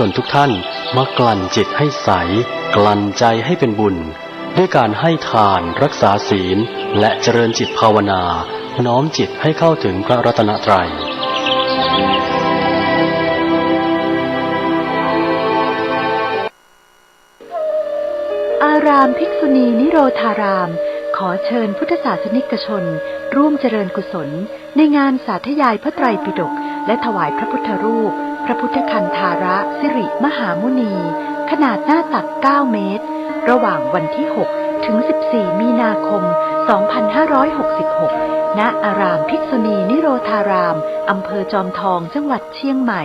นทุกท่านมากลั่นจิตให้ใสกลั่นใจให้เป็นบุญด้วยการให้ทานรักษาศีลและเจริญจิตภาวนาน้อมจิตให้เข้าถึงพระรัตนตรัยอารามภิกษุณีนิโรธารามขอเชิญพุทธศาสนิกชนร่วมเจริญกุศลในงานสาธยายพระไตรปิฎกและถวายพระพุทธรูปพระพุทธคันธาระสิริมหามุนีขนาดหน้าตัก9 เมตรระหว่างวันที่6ถึง14มีนาคม2566ณอารามภิกษุณีนิโรธารามอำเภอจอมทองจังหวัดเชียงใหม่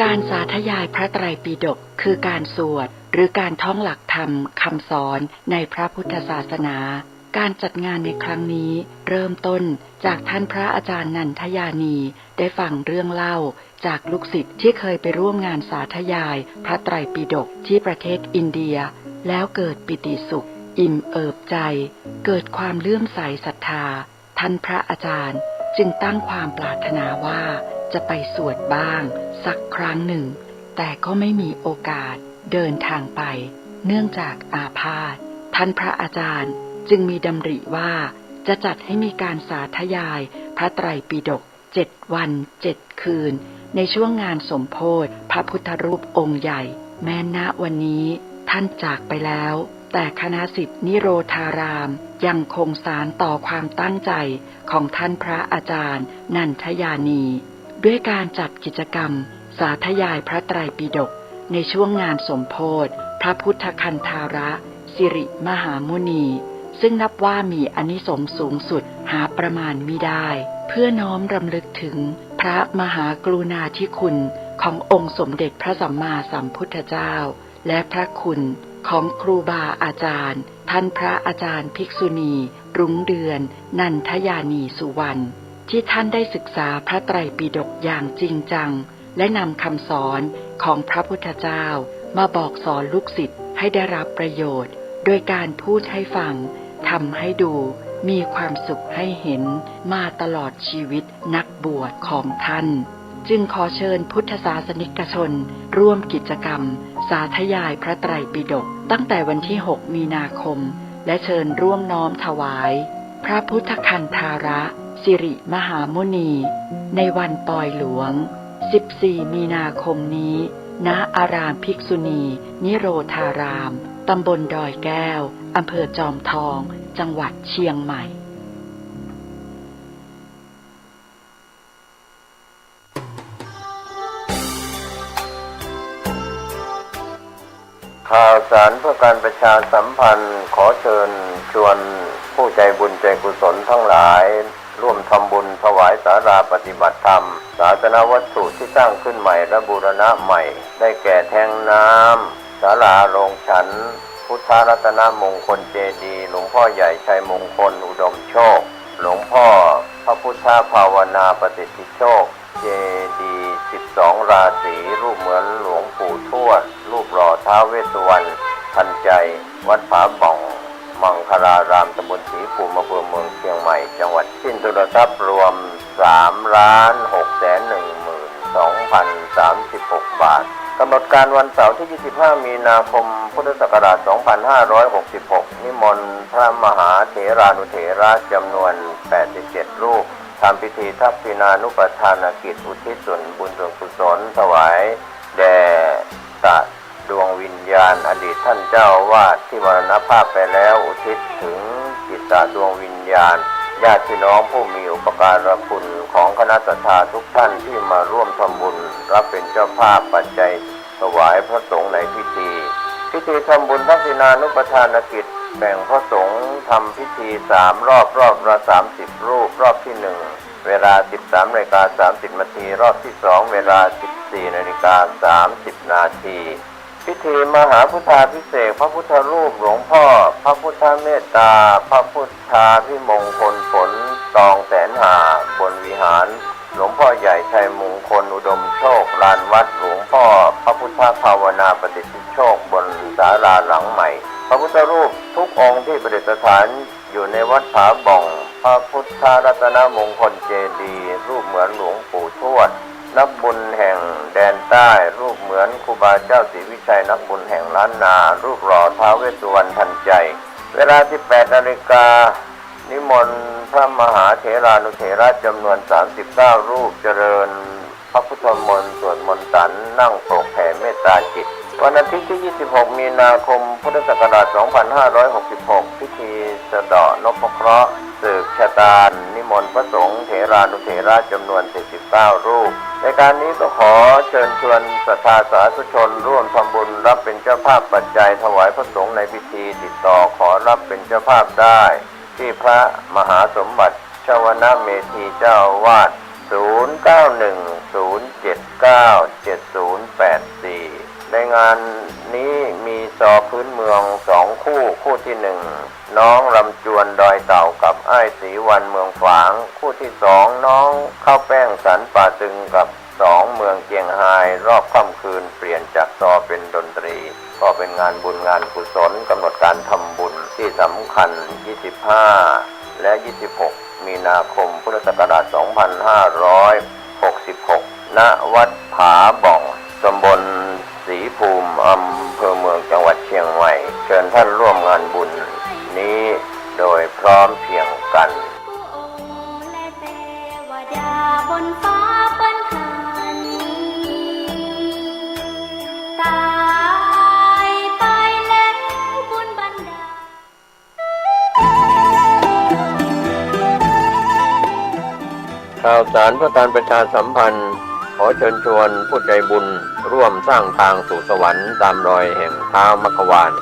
การสาธยายพระไตรปิฎกคือการสวดหรือการท่องหลักธรรมคำสอนในพระพุทธศาสนาการจัดงานในครั้งนี้เริ่มต้นจากท่านพระอาจารย์นันทยานีได้ฟังเรื่องเล่าจากลูกศิษย์ที่เคยไปร่วมงานสาธยายพระไตรปิฎกที่ประเทศอินเดียแล้วเกิดปิติสุขอิ่มเอิบใจเกิดความเลื่อมใสศรัทธาท่านพระอาจารย์จึงตั้งความปรารถนาว่าจะไปสวดบ้างสักครั้งหนึ่งแต่ก็ไม่มีโอกาสเดินทางไปเนื่องจากอาพาธท่านพระอาจารย์จึงมีดำริว่าจะจัดให้มีการสาธยายพระไตรปิฎก7 วัน 7 คืนในช่วงงานสมโภชพระพุทธรูปองค์ใหญ่แม้ณวันนี้ท่านจากไปแล้วแต่คณะศิษย์นิโรธารามยังคงสานต่อความตั้งใจของท่านพระอาจารย์นันทยานีด้วยการจัดกิจกรรมสาธยายพระไตรปิฎกในช่วงงานสมโภชพระพุทธคันธาระสิริมหามุนีซึ่งนับว่ามีอานิสงส์สูงสุดหาประมาณมิได้เพื่อน้อมรำลึกถึงพระมหากรุณาธิคุณขององค์สมเด็จพระสัมมาสัมพุทธเจ้าและพระคุณของครูบาอาจารย์ท่านพระอาจารย์ภิกษุณีรุ้งเดือนนันทยานีสุวรรณที่ท่านได้ศึกษาพระไตรปิฎกอย่างจริงจังและนำคำสอนของพระพุทธเจ้ามาบอกสอนลูกศิษย์ให้ได้รับประโยชน์โดยการพูดให้ฟังทำให้ดูมีความสุขให้เห็นมาตลอดชีวิตนักบวชของท่านจึงขอเชิญพุทธศาสนิกชนร่วมกิจกรรมสาธยายพระไตรปิฎกตั้งแต่วันที่6 มีนาคมและเชิญร่วมน้อมถวายพระพุทธคันธาระสิริมหามุนีในวันปอยหลวง14 มีนาคมนี้ณอารามภิกษุณีนิโรธารามตำบลดอยแก้วอำเภอจอมทองจังหวัดเชียงใหม่ข่าวสารเพื่อการประชาสัมพันธ์ขอเชิญชวนผู้ใจบุญใจกุศลทั้งหลายร่วมทำบุญถวายศาลาปฏิบัติธรรมศาสนวัตถุที่สร้างขึ้นใหม่และบูรณะใหม่ได้แก่แทงน้ำศาลาโรงฉันพุทธรัตนมงคลเจดีย์หลวงพ่อใหญ่ชัยมงคลอุดมโชคหลวงพ่อพระพุทธภาวนาปฏิทิโชคเจดีย์12 ราศีรูปเหมือนหลวงปู่ทวดรูปหล่อท้าวเวสสุวรรณทันใจวัดผาบ่องมังคลารามตำบลศรีภูมิอำเภอเมืองเชียงใหม่จังหวัดสิ้นทุนทรัพย์รวม 3,612,036 บาทกำหนดการวันเสาร์ที่ 25 มีนาคม พุทธศักราช 2566 นิมนต์พระมหาเถรานุเถระจำนวน 87 รูปทำพิธีทักษิณานุปทานกิจอุทิศส่วนบุญส่วนกุศลถวายแด่สัตว์ดวงวิญญาณอดีตท่านเจ้าวาดที่มรณภาพไปแล้วอุทิศถึงจิตดวงวิญญาณญาติพี่น้องผู้มีอุปการะคุณของคณะศรัทธาทุกท่านที่มาร่วมทำบุญรับเป็นเจ้าภาพปัจจัยถวายพระสงฆ์ในพิธีทำบุญทักษิณานุปทานกิจแบ่งพระสงฆ์ทำพิธี3 รอบละ30 รูปรอบที่1เวลา 13:30 นาทีรอบที่2เวลา 14:30 นาทีพิธีมหาพุทธาภิเษกพระพุทธรูปหลวงพ่อพระพุทธเมตตาพระพุทธาภิมงคลผลตองแสนหาบนวิหารหลวงพ่อใหญ่ชัยมงคลอุดมโชคลานวัดหลวงพ่อพระพุทธภาวนาปฏิทิโชคบนศาลาหลังใหม่พระพุทธรูปทุกองค์ที่ประดิษฐานอยู่ในวัดผาบ่องพระพุทธรัตนมงคลเจดีย์รูปเหมือนหลวงปู่ทวด นักบุญแห่งแดนใต้รูปเหมือนครูบาเจ้าศรีวิชัยนักบุญแห่งล้านนารูปหล่อท้าวเวสสุวรรณทันใจเวลา 18 นาฬิกานิมนต์พระมหาเถรานุเถระจำนวน 39 รูปเจริญพระพุทธมนต์สวดมนต์สันนั่งโปรกแผ่เมตตาจิตวันอาทิตย์ที่ 26 มีนาคม พุทธศักราช 2566 พิธีสะเดาะนพเคราะห์สืบชะตานิมนต์พระสงฆ์เถรานุเถระจำนวน 49 รูปในการนี้ก็ขอเชิญชวนศรัทธาสาธุชนร่วมทำบุญรับเป็นเจ้าภาพปัจจัยถวายพระสงฆ์ในพิธีติดต่อขอรับเป็นเจ้าภาพได้ที่พระมหาสมบัติชวนะเมธีเจ้าอาวาส 0910797084 ในงานนี้มีซอพื้นเมือง2คู่คู่ที่1น้องลำจวนดอยเต่ากับอ้ายศรีวันเมืองฝางคู่ที่2น้องข้าวแป้งสันป่าตึงกับ2เมืองเจียงไฮ้รอบค่ำคืนเปลี่ยนจากซอเป็นดนตรีก็เป็นงานบุญงานกุศลกำหนดการทำบุญที่สำคัญ25และ26มีนาคมพุทธศักราช 2566 ณ วัดผาบ่องตำบลศรีภูมิอำเภอเมืองจังหวัดเชียงใหม่เชิญท่านร่วมงานบุญนี้โดยพร้อมเพรียงกันบนฟ้าเปิ้นหันตายไปแล้วบุญบันดาลข่าวสารเพื่อการประชาสัมพันธ์ขอเชิญชวนผู้ใจบุญร่วมสร้างทางสู่สวรรค์ตามรอยแห่งท้าวมัคควาน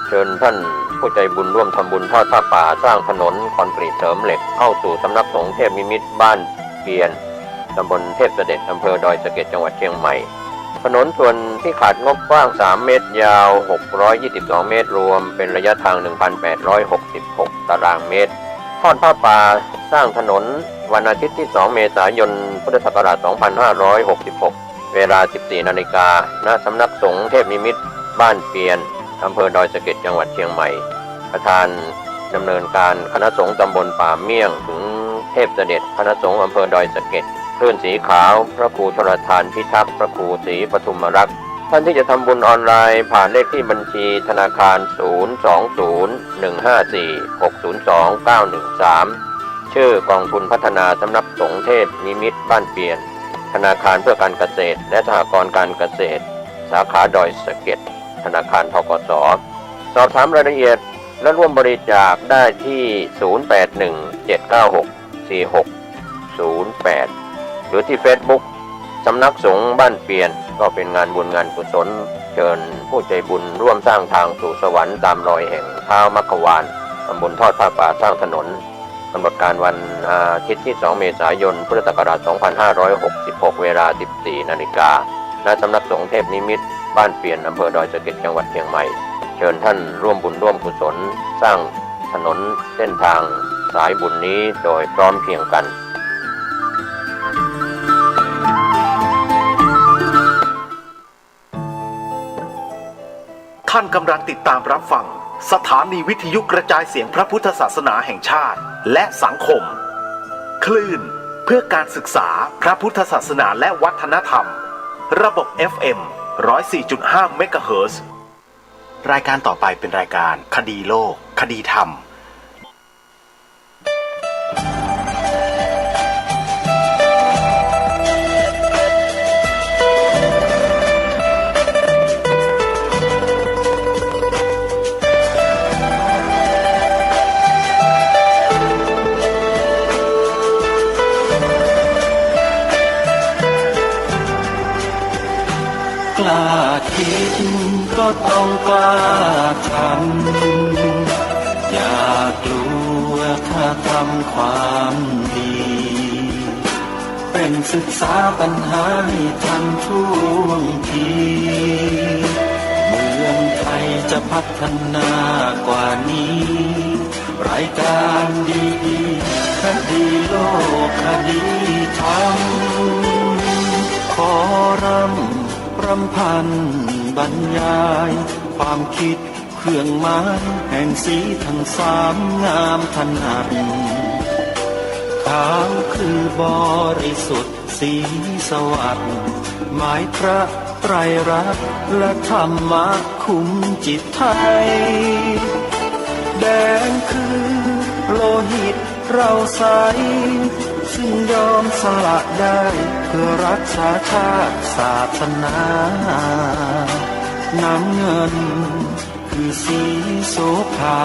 เชิญท่านผู้ใจบุญร่วมทำบุญทอดผ้าป่าสร้างถนนคอนกรีตเสริมเหล็กเข้าสู่สำนักสงฆ์เทพนิมิตรบ้านเพียนตำบลเทพเสด็จอำเภอดอยสะเก็ดจังหวัดเชียงใหม่ถนนส่วนที่ขาดงบกว้าง3เมตรยาว622เมตรรวมเป็นระยะทาง 1,866 ตารางเมตรทอดผ้าป่าสร้างถนนวันอาทิตย์ที่2เมษายนพุทธศักราช 2566 เวลา 14 นาฬิกาณสำนักสงฆ์เทพนิมิตรบ้านเปียนอำเภอดอยสะเก็ดจังหวัดเชียงใหม่ประธานดำเนินการคณะสงฆ์ตำบลป่าเมี่ยงถึงเทพเสด็จคณะสงฆ์อำเภอดอยสะเก็ดคลื่นสีขาวพระครูชลทานพิทักษ์พระครูศรีปทุมรักษ์ท่านที่จะทำบุญออนไลน์ผ่านเลขที่บัญชีธนาคาร 020-154-602-913 ชื่อกองทุนพัฒนาสำนักสงฆ์เทพนิมิตรบ้านเปียนธนาคารเพื่อการเกษตรและสหกรณ์การเกษตรสาขาดอยสะเก็ดธนาคารธกส.สอบถามรายละเอียดและร่วมบริจาคได้ที่ 0817964608 หรือที่ Facebook สำนักสงฆ์บ้านเปียนก็เป็นงานบุญงานกุศลเชิญผู้ใจบุญร่วมสร้างทางสู่สวรรค์ตามรอยแห่งท้าวมัคควานตำบลทอดผ้าป่าสร้างถนนกำหนดการวันอาทิตย์ที่2เมษายนพุทธศักราช 2566 เวลา 14 นาฬิกาณสำนักสงฆ์เทพนิมิตรบ้านเปียนอำเภอดอยสะเก็ดจังหวัดเชียงใหม่เชิญท่านร่วมบุญร่วมกุศลสร้างถนนเส้นทางสายบุญนี้โดยพร้อมเพรียงกันท่านกำลังติดตามรับฟังสถานีวิทยุกระจายเสียงพระพุทธศาสนาแห่งชาติและสังคมคลื่นเพื่อการศึกษาพระพุทธศาสนาและวัฒนธรรมระบบ FM 104.5 เมกะเฮิรตซ์ รายการต่อไปเป็นรายการคดีโลกคดีธรรมกล้าคิดก็ต้องกล้าทำอย่ากลัวถ้าทำความดีเป็นศึกษาปัญหาให้ทันท่วงทีเมืองไทยจะพัฒนากว่านี้รายการดีๆคดีโลกคดีธรรมขอรำพันบรรยายความคิดเครื่องหมายแห่งสีทั้งสามงามถนัดขาวคือบริสุทธิ์ ศรีสวัสดิ์หมายพระไตรรัตน์และธรรมะคุ้มจิตไทยแดงคือโลหิตเราใสซึ่งยอมสละได้เพื่อรักษาชาติศาสนาน้ำเงินคือสีโสภา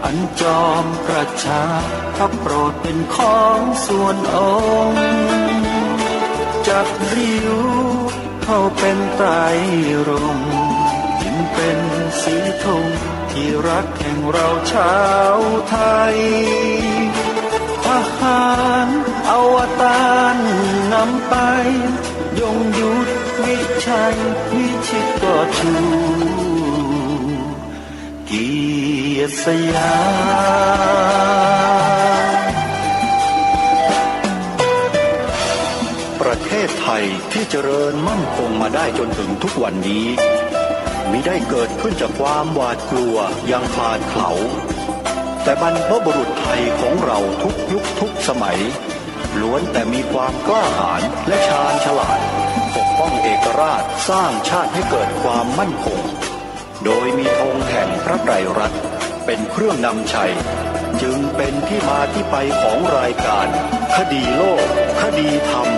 อันจอมประชาถ้าโปรดเป็นของส่วนองค์จักริ้วเข้าเป็นไตรรงค์ยิ่งเป็นสีธงที่รักแห่งเราชาวไทยทหารอวตารนำไปยงยุทธวิชัยวิชิตก็ชูเกียรติสยามประเทศไทยที่เจริญมั่นคงมาได้จนถึงทุกวันนี้มิได้เกิดขึ้นจากความหวาดกลัวอย่างพลาดเขลาแต่บรรพบุรุษไทยของเราทุกยุคทุกสมัยล้วนแต่มีความกล้าหาญและชาญฉลาดปกป้องเอกราชสร้างชาติให้เกิดความมั่นคงโดยมีธงแห่งพระไตรรัตน์เป็นเครื่องนำชัยจึงเป็นที่มาที่ไปของรายการคดีโลกคดีธรรม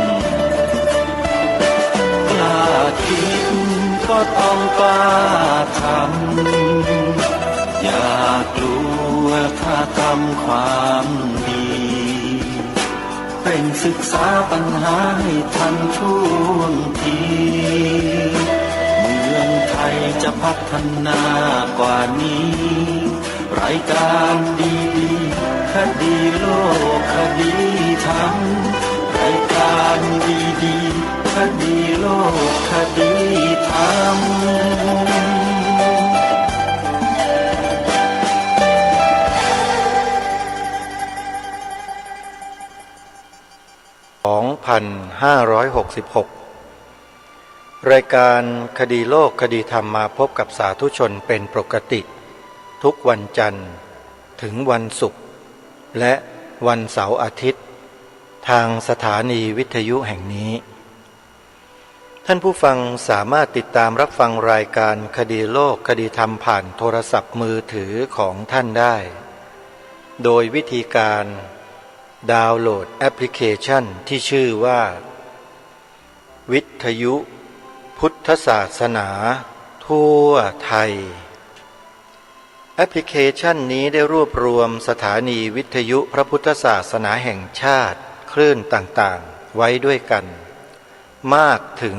กล้าคิดก็ต้องกล้าทำอย่ากลัวถ้าทำความดีเร่งศึกษาปัญหาให้ทันท่วงทีเมืองไทยจะพัฒนากว่านี้รายการดีๆคดีโลกคดีธรรมรายการดีๆคดีโลกคดีธรรม2566 รายการคดีโลกคดีธรรมมาพบกับสาธุชนเป็นปกติทุกวันจันทร์ถึงวันศุกร์และวันเสาร์อาทิตย์ทางสถานีวิทยุแห่งนี้ท่านผู้ฟังสามารถติดตามรับฟังรายการคดีโลกคดีธรรมผ่านโทรศัพท์มือถือของท่านได้โดยวิธีการดาวน์โหลดแอปพลิเคชันที่ชื่อว่าวิทยุพุทธศาสนาทั่วไทยแอปพลิเคชันนี้ได้รวบรวมสถานีวิทยุพระพุทธศาสนาแห่งชาติคลื่นต่างๆไว้ด้วยกันมากถึง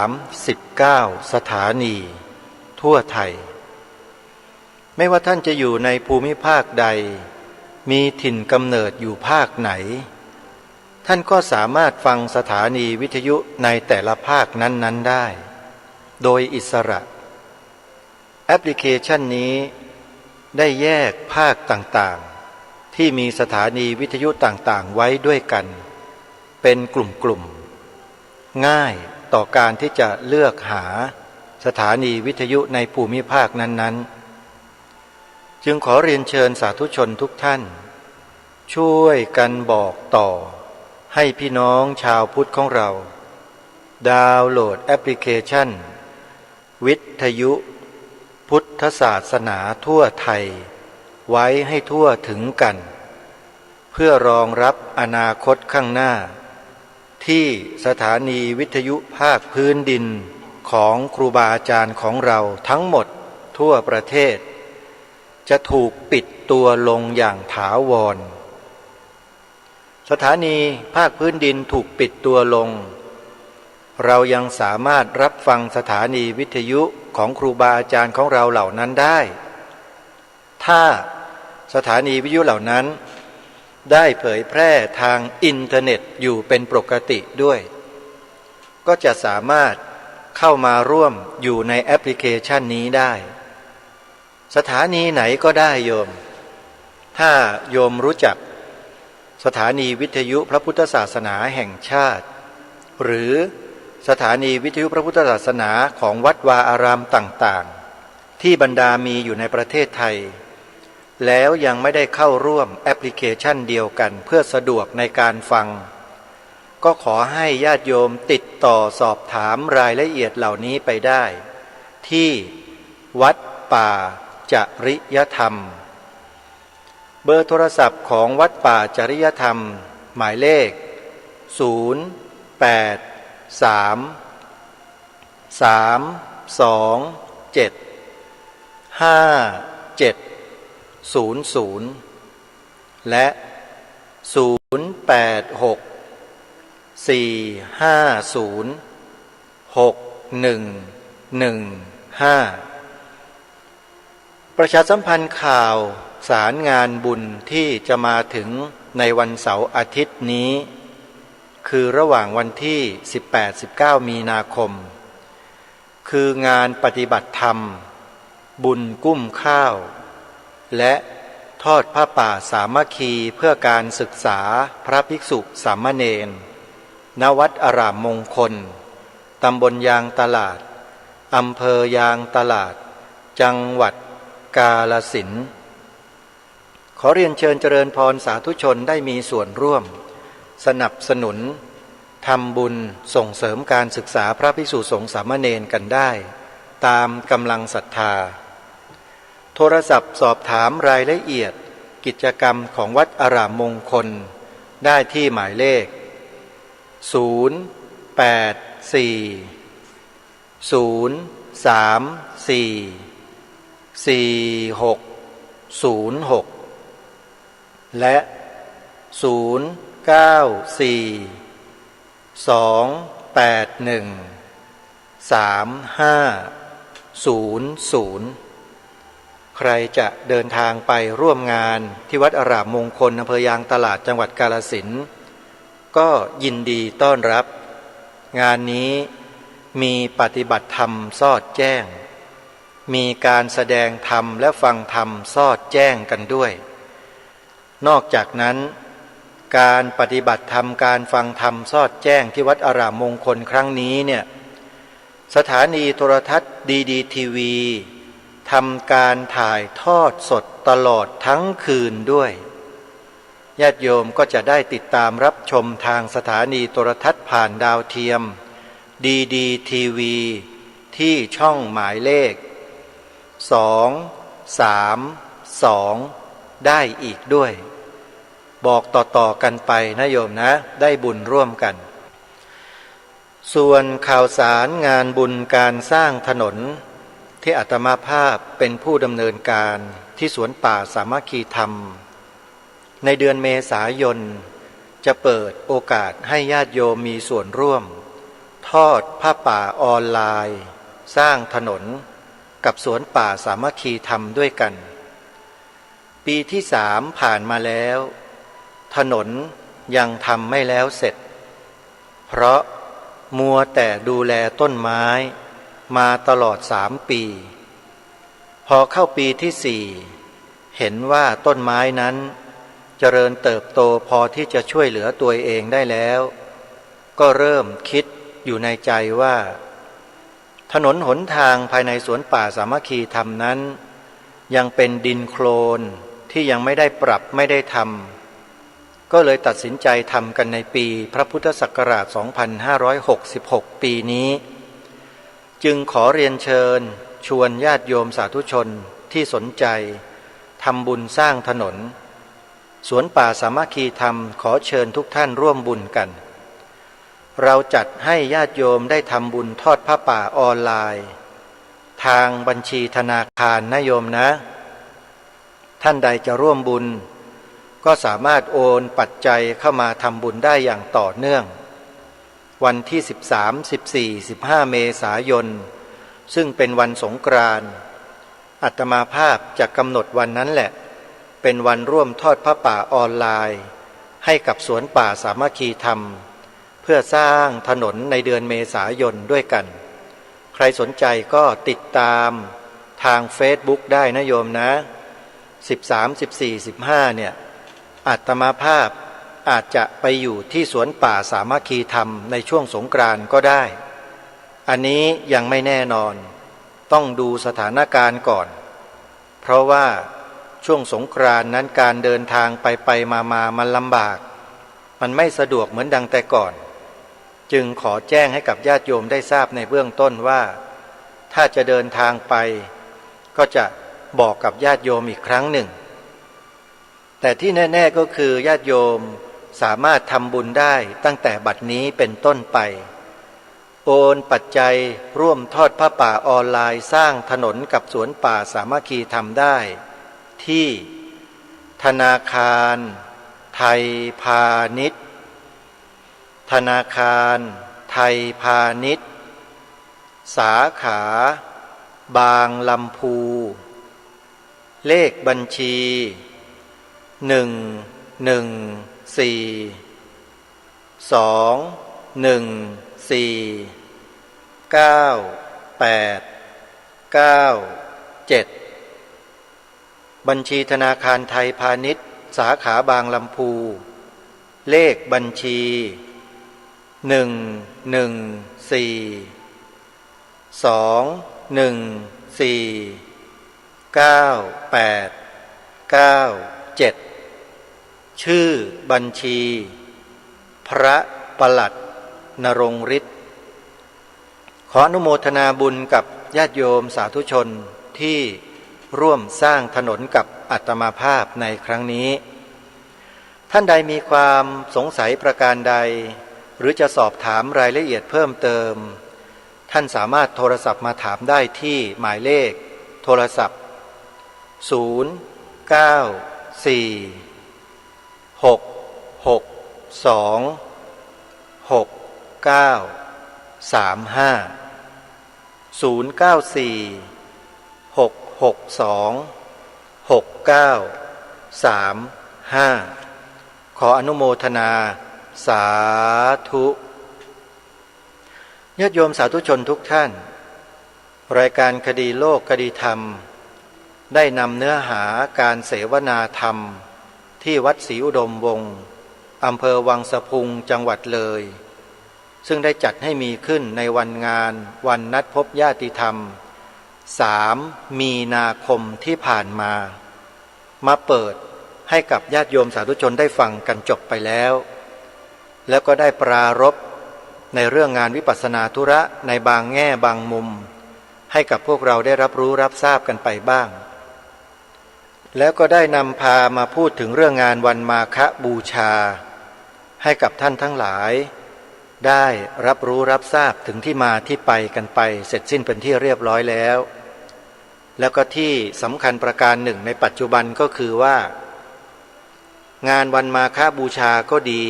39สถานีทั่วไทยไม่ว่าท่านจะอยู่ในภูมิภาคใดมีถิ่นกำเนิดอยู่ภาคไหนท่านก็สามารถฟังสถานีวิทยุในแต่ละภาคนั้นๆได้โดยอิสระแอปพลิเคชันนี้ได้แยกภาคต่างๆที่มีสถานีวิทยุต่างๆไว้ด้วยกันเป็นกลุ่มๆง่ายต่อการที่จะเลือกหาสถานีวิทยุในภูมิภาคนั้นๆจึงขอเรียนเชิญสาธุชนทุกท่านช่วยกันบอกต่อให้พี่น้องชาวพุทธของเราดาวน์โหลดแอปพลิเคชันวิทยุพุทธศาสนาทั่วไทยไว้ให้ทั่วถึงกันเพื่อรองรับอนาคตข้างหน้าที่สถานีวิทยุภาคพื้นดินของครูบาอาจารย์ของเราทั้งหมดทั่วประเทศจะถูกปิดตัวลงอย่างถาวรสถานีภาคพื้นดินถูกปิดตัวลงเรายังสามารถรับฟังสถานีวิทยุของครูบาอาจารย์ของเราเหล่านั้นได้ถ้าสถานีวิทยุเหล่านั้นได้เผยแพร่ทางอินเทอร์เน็ตอยู่เป็นปกติด้วยก็จะสามารถเข้ามาร่วมอยู่ในแอปพลิเคชันนี้ได้สถานีไหนก็ได้โยมถ้าโยมรู้จักสถานีวิทยุพระพุทธศาสนาแห่งชาติหรือสถานีวิทยุพระพุทธศาสนาของวัดวาอารามต่างๆที่บรรดามีอยู่ในประเทศไทยแล้วยังไม่ได้เข้าร่วมแอปพลิเคชันเดียวกันเพื่อสะดวกในการฟัง ก็ขอให้ญาติโยมติดต่อสอบถามรายละเอียดเหล่านี้ไปได้ที่วัดป่าจริยธรรมเบอร์โทรศัพท์ของวัดป่าจริยธรรมหมายเลข0838275700และ0864506115ประชาสัมพันธ์ข่าวสารงานบุญที่จะมาถึงในวันเสาร์อาทิตย์นี้คือระหว่างวันที่ 18-19 มีนาคมคืองานปฏิบัติธรรมบุญกุ้มข้าวและทอดผ้าป่าสามัคคีเพื่อการศึกษาพระภิกษุสามเณรณวัดอารามมงคลตำบลยางตลาดอำเภอยางตลาดจังหวัดกาฬสินธุ์ขอเรียนเชิญเจริญพรสาธุชนได้มีส่วนร่วมสนับสนุนทำบุญส่งเสริมการศึกษาพระภิกษุสงฆ์สามเณรกันได้ตามกำลังศรัทธาโทรศัพท์สอบถามรายละเอียดกิจกรรมของวัดอารามมงคลได้ที่หมายเลข0842344606และ0942813500ใครจะเดินทางไปร่วมงานที่วัดอารามมงคลอำเภอยางตลาดจังหวัดกาฬสินธุ์ก็ยินดีต้อนรับงานนี้มีปฏิบัติธรรมสอดแจ้งมีการแสดงธรรมและฟังธรรมสอดแจ้งกันด้วยนอกจากนั้นการปฏิบัติธรรมการฟังธรรมสอดแจ้งที่วัดอารามมงคลครั้งนี้เนี่ยสถานีโทรทัศน์ดีทีวีทำการถ่ายทอดสดตลอดทั้งคืนด้วยญาติโยมก็จะได้ติดตามรับชมทางสถานีโทรทัศน์ผ่านดาวเทียมดีทีวีที่ช่องหมายเลข232ได้อีกด้วยบอกต่อๆกันไปนะโยมนะได้บุญร่วมกันส่วนข่าวสารงานบุญการสร้างถนนที่อาตมาภาพเป็นผู้ดำเนินการที่สวนป่าสามัคคีธรรมในเดือนเมษายนจะเปิดโอกาสให้ญาติโยมมีส่วนร่วมทอดผ้าป่าออนไลน์สร้างถนนกับสวนป่าสามัคคีธรรมด้วยกันปีที่3ผ่านมาแล้วถนนยังทำไม่แล้วเสร็จเพราะมัวแต่ดูแลต้นไม้มาตลอด3 ปีพอเข้าปีที่4เห็นว่าต้นไม้นั้นเจริญเติบโตพอที่จะช่วยเหลือตัวเองได้แล้วก็เริ่มคิดอยู่ในใจว่าถนนหนทางภายในสวนป่าสามัคคีธรรมนั้นยังเป็นดินโคลนที่ยังไม่ได้ปรับไม่ได้ทำก็เลยตัดสินใจทำกันในปีพระพุทธศักราช 2566 ปีนี้จึงขอเรียนเชิญชวนญาติโยมสาธุชนที่สนใจทำบุญสร้างถนนสวนป่าสามัคคีธรรมขอเชิญทุกท่านร่วมบุญกันเราจัดให้ญาติโยมได้ทำบุญทอดผ้าป่าออนไลน์ทางบัญชีธนาคารนะโยมนะท่านใดจะร่วมบุญก็สามารถโอนปัจจัยเข้ามาทำบุญได้อย่างต่อเนื่องวันที่13 14 15 เมษายนซึ่งเป็นวันสงกรานต์อาตมาภาพจะกำหนดวันนั้นแหละเป็นวันร่วมทอดผ้าป่าออนไลน์ให้กับสวนป่าสามัคคีธรรมเพื่อสร้างถนนในเดือนเมษายนด้วยกันใครสนใจก็ติดตามทางเฟซบุ๊กได้นะโยมนะ13 14 15เนี่ยอาตมาภาพอาจจะไปอยู่ที่สวนป่าสามัคคีธรรมในช่วงสงกรานต์ก็ได้อันนี้ยังไม่แน่นอนต้องดูสถานการณ์ก่อนเพราะว่าช่วงสงกรานต์นั้นการเดินทางไปมามันลำบากมันไม่สะดวกเหมือนดังแต่ก่อน จึงขอแจ้งให้กับญาติโยมได้ทราบในเบื้องต้นว่าถ้าจะเดินทางไปก็จะบอกกับญาติโยมอีกครั้งหนึ่งแต่ที่แน่ๆก็คือญาติโยมสามารถทำบุญได้ตั้งแต่บัดนี้เป็นต้นไปโอนปัจจัยร่วมทอดผ้าป่าออนไลน์สร้างถนนกับสวนป่าสามัคคีทำได้ที่ธนาคารไทยพาณิชย์ธนาคารไทยพาณิชย์สาขาบางลำพูเลขบัญชี114214987บัญชีธนาคารไทยพาณิชย์สาขาบางลำพูเลขบัญชี114214987ชื่อบัญชีพระประหลัดนรงฤทธิ์ขออนุโมทนาบุญกับญาติโยมสาธุชนที่ร่วมสร้างถนนกับอาตมาภาพในครั้งนี้ท่านใดมีความสงสัยประการใดหรือจะสอบถามรายละเอียดเพิ่มเติมท่านสามารถโทรศัพท์มาถามได้ที่หมายเลขโทรศัพท์ขออนุโมทนาสาธุญาติโยมสาธุชนทุกท่านรายการคดีโลกคดีธรรมได้นำเนื้อหาการเสวนาธรรมที่วัดศรีอุดมวงศ์อำเภอวังสะพุงจังหวัดเลยซึ่งได้จัดให้มีขึ้นในวันงานวันนัดพบญาติธรรม3 มีนาคมที่ผ่านมาเปิดให้กับญาติโยมสาธุชนได้ฟังกันจบไปแล้วแล้วก็ได้ปรารภในเรื่องงานวิปัสสนาธุระในบางแง่บางมุมให้กับพวกเราได้รับรู้รับทราบกันไปบ้างแล้วก็ได้นำพามาพูดถึงเรื่องงานวันมาฆบูชาให้กับท่านทั้งหลายได้รับรู้รับทราบถึงที่มาที่ไปกันไปเสร็จสิ้นเป็นที่เรียบร้อยแล้วแล้วก็ที่สำคัญประการหนึ่งในปัจจุบันก็คือว่างานวันมาฆบูชาก็ดี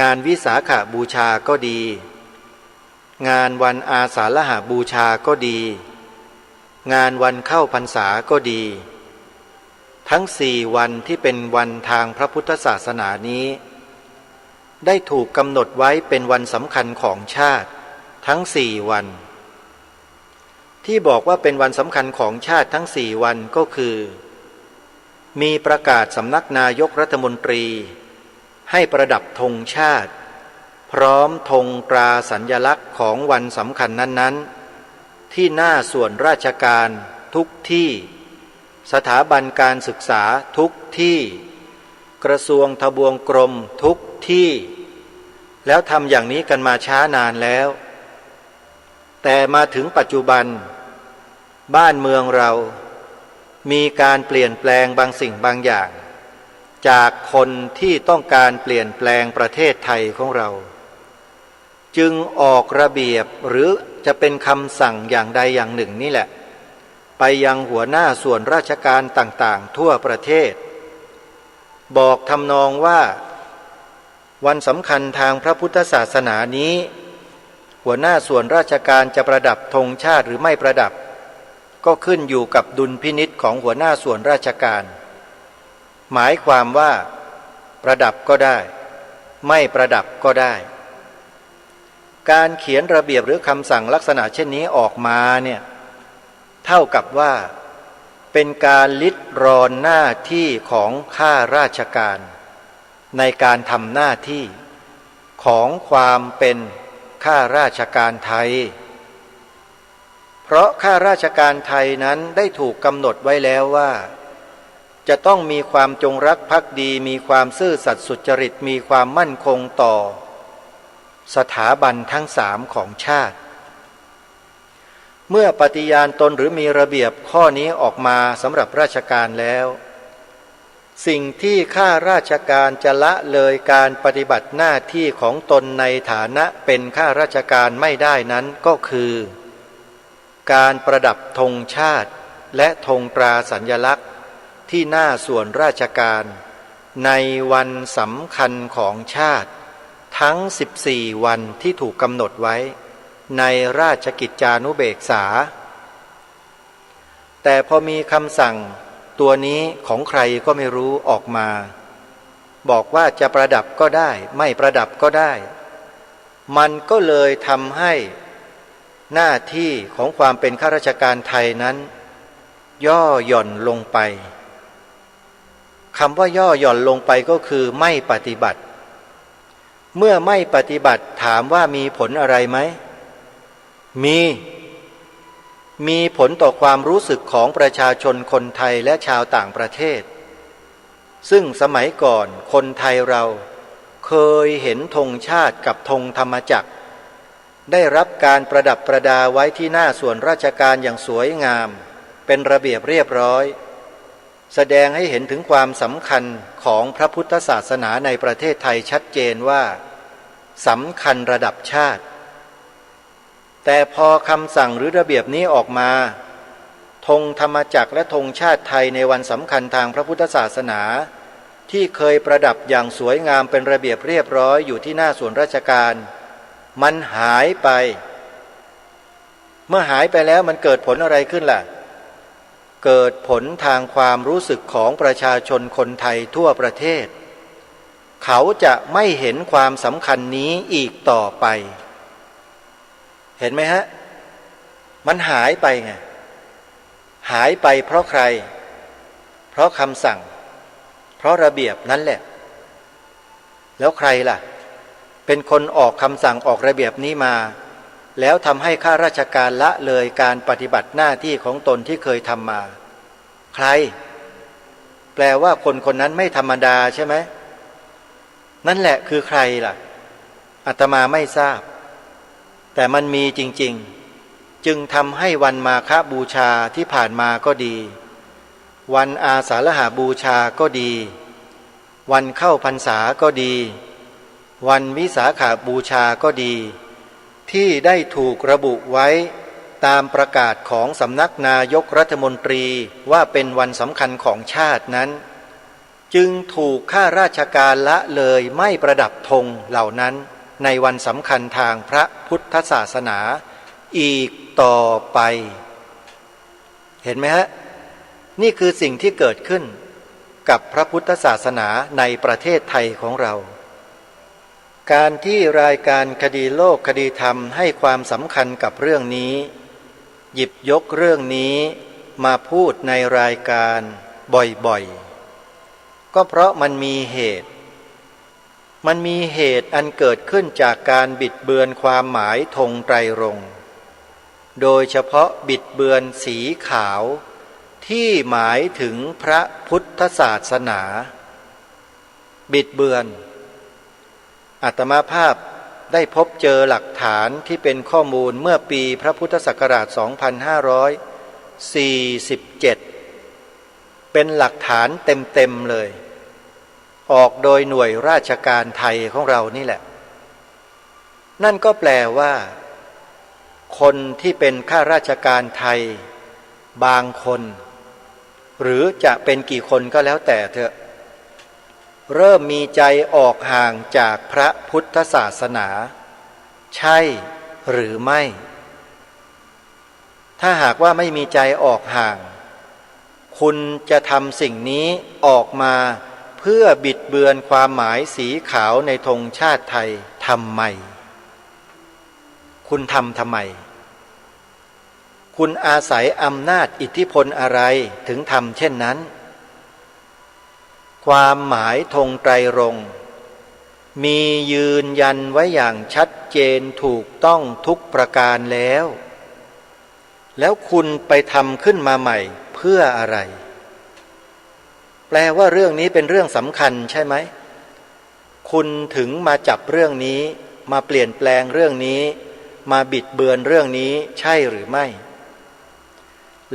งานวิสาขบูชาก็ดีงานวันอาสาฬหบูชาก็ดีงานวันเข้าพรรษาก็ดีทั้ง4 วันที่เป็นวันทางพระพุทธศาสนานี้ได้ถูกกำหนดไว้เป็นวันสำคัญของชาติทั้ง4 วันที่บอกว่าเป็นวันสำคัญของชาติทั้ง4 วันก็คือมีประกาศสำนักนายกรัฐมนตรีให้ประดับธงชาติพร้อมธงตราสัญลักษณ์ของวันสำคัญนั้นๆที่หน้าส่วนราชการทุกที่สถาบันการศึกษาทุกที่กระทรวงทบวงกรมทุกที่แล้วทำอย่างนี้กันมาช้านานแล้วแต่มาถึงปัจจุบันบ้านเมืองเรามีการเปลี่ยนแปลงบางสิ่งบางอย่างจากคนที่ต้องการเปลี่ยนแปลงประเทศไทยของเราจึงออกระเบียบหรือจะเป็นคำสั่งอย่างใดอย่างหนึ่งนี่แหละไปยังหัวหน้าส่วนราชการต่างๆทั่วประเทศบอกทำนองว่าวันสำคัญทางพระพุทธศาสนานี้หัวหน้าส่วนราชการจะประดับธงชาติหรือไม่ประดับก็ขึ้นอยู่กับดุลพินิจของหัวหน้าส่วนราชการหมายความว่าประดับก็ได้ไม่ประดับก็ได้การเขียนระเบียบหรือคำสั่งลักษณะเช่นนี้ออกมาเนี่ยเท่ากับว่าเป็นการลิดรอนหน้าที่ของข้าราชการในการทำหน้าที่ของความเป็นข้าราชการไทยเพราะข้าราชการไทยนั้นได้ถูกกำหนดไว้แล้วว่าจะต้องมีความจงรักภักดีมีความซื่อสัตย์สุจริตมีความมั่นคงต่อ สถาบันทั้ง3ของชาติเมื่อปฏิญาณตนหรือมีระเบียบข้อนี้ออกมาสำหรับราชการแล้วสิ่งที่ข้าราชการจะละเลยการปฏิบัติหน้าที่ของตนในฐานะเป็นข้าราชการไม่ได้นั้นก็คือการประดับธงชาติและธงตราสัญลักษณ์ที่หน้าส่วนราชการในวันสำคัญของชาติทั้ง14วันที่ถูกกำหนดไว้ในราชกิจจานุเบกษาแต่พอมีคำสั่งตัวนี้ของใครก็ไม่รู้ออกมาบอกว่าจะประดับก็ได้ไม่ประดับก็ได้มันก็เลยทำให้หน้าที่ของความเป็นข้าราชการไทยนั้นย่อหย่อนลงไปคำว่าย่อหย่อนลงไปก็คือไม่ปฏิบัติเมื่อไม่ปฏิบัติถามว่ามีผลอะไรไหมมีผลต่อความรู้สึกของประชาชนคนไทยและชาวต่างประเทศซึ่งสมัยก่อนคนไทยเราเคยเห็นธงชาติกับธงธรรมจักรได้รับการประดับประดาไว้ที่หน้าส่วนราชการอย่างสวยงามเป็นระเบียบเรียบร้อยแสดงให้เห็นถึงความสำคัญของพระพุทธศาสนาในประเทศไทยชัดเจนว่าสำคัญระดับชาติแต่พอคำสั่งหรือระเบียบนี้ออกมาธงธรรมจักรและธงชาติไทยในวันสำคัญทางพระพุทธศาสนาที่เคยประดับอย่างสวยงามเป็นระเบียบเรียบร้อยอยู่ที่หน้าส่วนราชการมันหายไปเมื่อหายไปแล้วมันเกิดผลอะไรขึ้นล่ะเกิดผลทางความรู้สึกของประชาชนคนไทยทั่วประเทศเขาจะไม่เห็นความสำคัญนี้อีกต่อไปเห็นไหมฮะมันหายไปไงหายไปเพราะใครเพราะคำสั่งเพราะระเบียบนั้นแหละแล้วใครล่ะเป็นคนออกคำสั่งออกระเบียบนี้มาแล้วทำให้ข้าราชการละเลยการปฏิบัติหน้าที่ของตนที่เคยทำมาใครแปลว่าคนคนนั้นไม่ธรรมดาใช่ไหมนั่นแหละคือใครล่ะอาตมาไม่ทราบแต่มันมีจริงๆจึงทำให้วันมาฆบูชาที่ผ่านมาก็ดีวันอาสาฬหบูชาก็ดีวันเข้าพรรษาก็ดีวันวิสาขบูชาก็ดีที่ได้ถูกระบุไว้ตามประกาศของสำนักนายกรัฐมนตรีว่าเป็นวันสำคัญของชาตินั้นจึงถูกข้าราชการละเลยไม่ประดับธงเหล่านั้นในวันสำคัญทางพระพุทธศาสนาอีกต่อไปเห็นไหมฮะนี่คือสิ่งที่เกิดขึ้นกับพระพุทธศาสนาในประเทศไทยของเราการที่รายการคดีโลกคดีธรรมให้ความสำคัญกับเรื่องนี้หยิบยกเรื่องนี้มาพูดในรายการบ่อยๆก็เพราะมันมีเหตุอันเกิดขึ้นจากการบิดเบือนความหมายธงไตรรงค์โดยเฉพาะบิดเบือนสีขาวที่หมายถึงพระพุทธศาสนาบิดเบือนอาตมาภาพได้พบเจอหลักฐานที่เป็นข้อมูลเมื่อปีพระพุทธศักราช 2547 เป็นหลักฐานเต็มๆเลยออกโดยหน่วยราชการไทยของเรานี่แหละนั่นก็แปลว่าคนที่เป็นข้าราชการไทยบางคนหรือจะเป็นกี่คนก็แล้วแต่เถอะเริ่มมีใจออกห่างจากพระพุทธศาสนาใช่หรือไม่ถ้าหากว่าไม่มีใจออกห่างคุณจะทำสิ่งนี้ออกมาเพื่อบิดเบือนความหมายสีขาวในธงชาติไทยทำไมคุณทำไมคุณอาศัยอำนาจอิทธิพลอะไรถึงทำเช่นนั้นความหมายธงไตรรงค์มียืนยันไว้อย่างชัดเจนถูกต้องทุกประการแล้วคุณไปทำขึ้นมาใหม่เพื่ออะไรแปลว่าเรื่องนี้เป็นเรื่องสำคัญใช่ไหมคุณถึงมาจับเรื่องนี้ มาเปลี่ยนแปลงเรื่องนี้มาบิดเบือนเรื่องนี้ใช่หรือไม่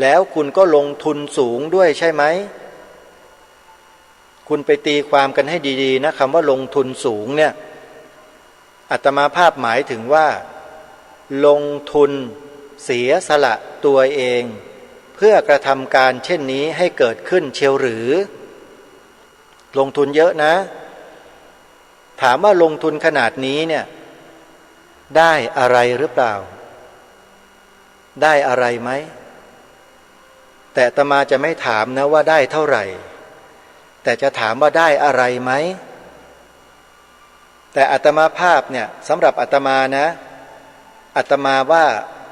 แล้วคุณก็ลงทุนสูงด้วยใช่ไหมคุณไปตีความกันให้ดีๆนะคำว่าลงทุนสูงเนี่ยอาตมาภาพหมายถึงว่าลงทุนเสียสละตัวเองเพื่อกระทำการเช่นนี้ให้เกิดขึ้นเชียวหรือลงทุนเยอะนะถามว่าลงทุนขนาดนี้เนี่ยได้อะไรหรือเปล่าได้อะไรไหมแต่อาตมาจะไม่ถามนะว่าได้เท่าไหร่แต่จะถามว่าได้อะไรไหมแต่อาตมาภาพเนี่ยสำหรับอาตมานะอาตมาว่า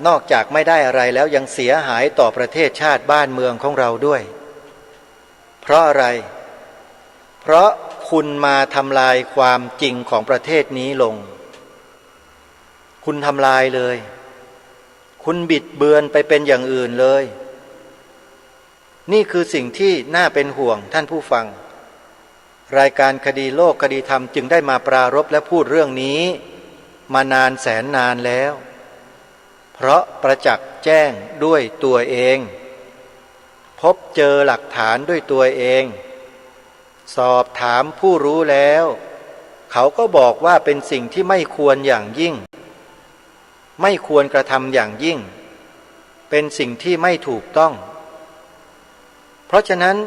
นอกจากไม่ได้อะไรแล้วยังเสียหายต่อประเทศชาติบ้านเมืองของเราด้วยเพราะอะไรเพราะคุณมาทำลายความจริงของประเทศนี้ลงคุณทำลายเลยคุณบิดเบือนไปเป็นอย่างอื่นเลยนี่คือสิ่งที่น่าเป็นห่วงท่านผู้ฟังรายการคดีโลกคดีธรรมจึงได้มาปรารภและพูดเรื่องนี้มานานแสนนานแล้วเพราะประจักษ์แจ้งด้วยตัวเองพบเจอหลักฐานด้วยตัวเองสอบถามผู้รู้แล้วเขาก็บอกว่าเป็นสิ่งที่ไม่ควรอย่างยิ่งไม่ควรกระทำอย่างยิ่งเป็นสิ่งที่ไม่ถูกต้องเพราะฉะนั้น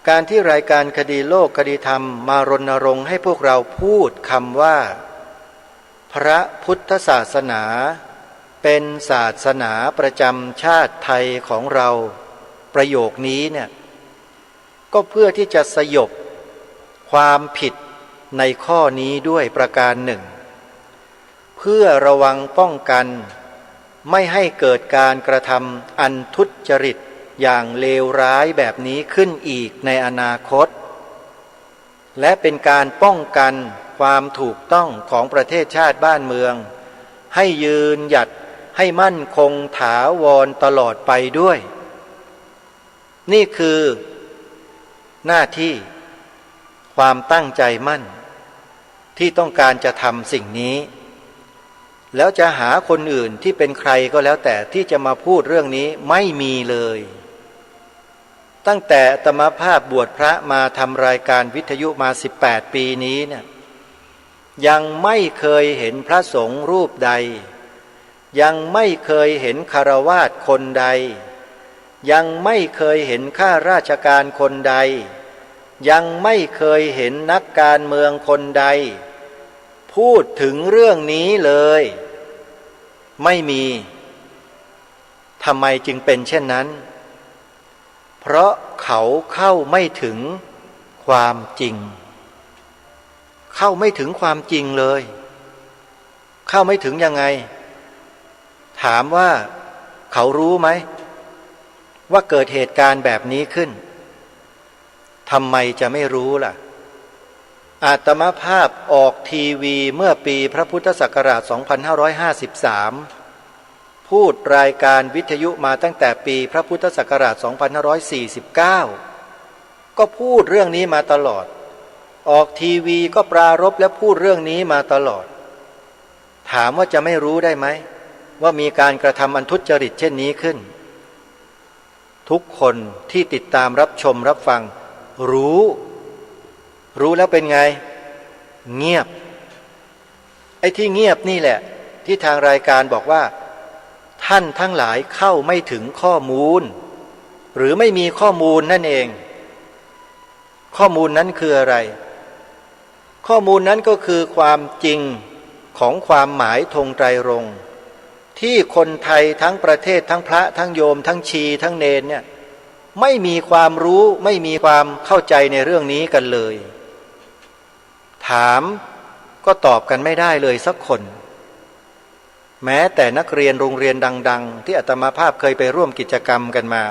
การที่รายการคดีโลกคดีธรรมมารณรงค์ให้พวกเราพูดคำว่าพระพุทธศาสนาเป็นศาสนาประจำชาติไทยของเราประโยคนี้เนี่ยก็เพื่อที่จะสยบความผิดในข้อนี้ด้วยประการหนึ่งเพื่อระวังป้องกันไม่ให้เกิดการกระทำอันทุจริตอย่างเลวร้ายแบบนี้ขึ้นอีกในอนาคตและเป็นการป้องกันความถูกต้องของประเทศชาติบ้านเมืองให้ยืนหยัดให้มั่นคงถาวรตลอดไปด้วยนี่คือหน้าที่ความตั้งใจมั่นที่ต้องการจะทำสิ่งนี้แล้วจะหาคนอื่นที่เป็นใครก็แล้วแต่ที่จะมาพูดเรื่องนี้ไม่มีเลยตั้งแต่อาตมาภาพบวชพระมาทำรายการวิทยุมา18 ปีนี้เนี่ยยังไม่เคยเห็นพระสงฆ์รูปใดยังไม่เคยเห็นคฤหัสถ์คนใดยังไม่เคยเห็นข้าราชการคนใดยังไม่เคยเห็นนักการเมืองคนใดพูดถึงเรื่องนี้เลยไม่มีทำไมจึงเป็นเช่นนั้นเพราะเขาเข้าไม่ถึงความจริงเข้าไม่ถึงความจริงเลยเข้าไม่ถึงยังไงถามว่าเขารู้ไหมว่าเกิดเหตุการณ์แบบนี้ขึ้นทำไมจะไม่รู้ล่ะอาตมาภาพออกทีวีเมื่อปีพระพุทธศักราช 2553 พูดรายการวิทยุมาตั้งแต่ปีพระพุทธศักราช 2549 ก็พูดเรื่องนี้มาตลอดออกทีวีก็ปรารภและพูดเรื่องนี้มาตลอดถามว่าจะไม่รู้ได้ไหมว่ามีการกระทำอันทุจริตเช่นนี้ขึ้นทุกคนที่ติดตามรับชมรับฟังรู้แล้วเป็นไงเงียบไอ้ที่เงียบนี่แหละที่ทางรายการบอกว่าท่านทั้งหลายเข้าไม่ถึงข้อมูลหรือไม่มีข้อมูลนั่นเองข้อมูลนั้นคืออะไรข้อมูลนั้นก็คือความจริงของความหมายธงไตรรงค์ที่คนไทยทั้งประเทศทั้งพระทั้งโยมทั้งชีทั้งเนรเนี่ยไม่มีความรู้ไม่มีความเข้าใจในเรื่องนี้กันเลยถามก็ตอบกันไม่ได้เลยสักคนแม้แต่นักเรียนโรงเรียนดังๆที่อาตมาภาพเคยไปร่วมกิจกรรมกันมา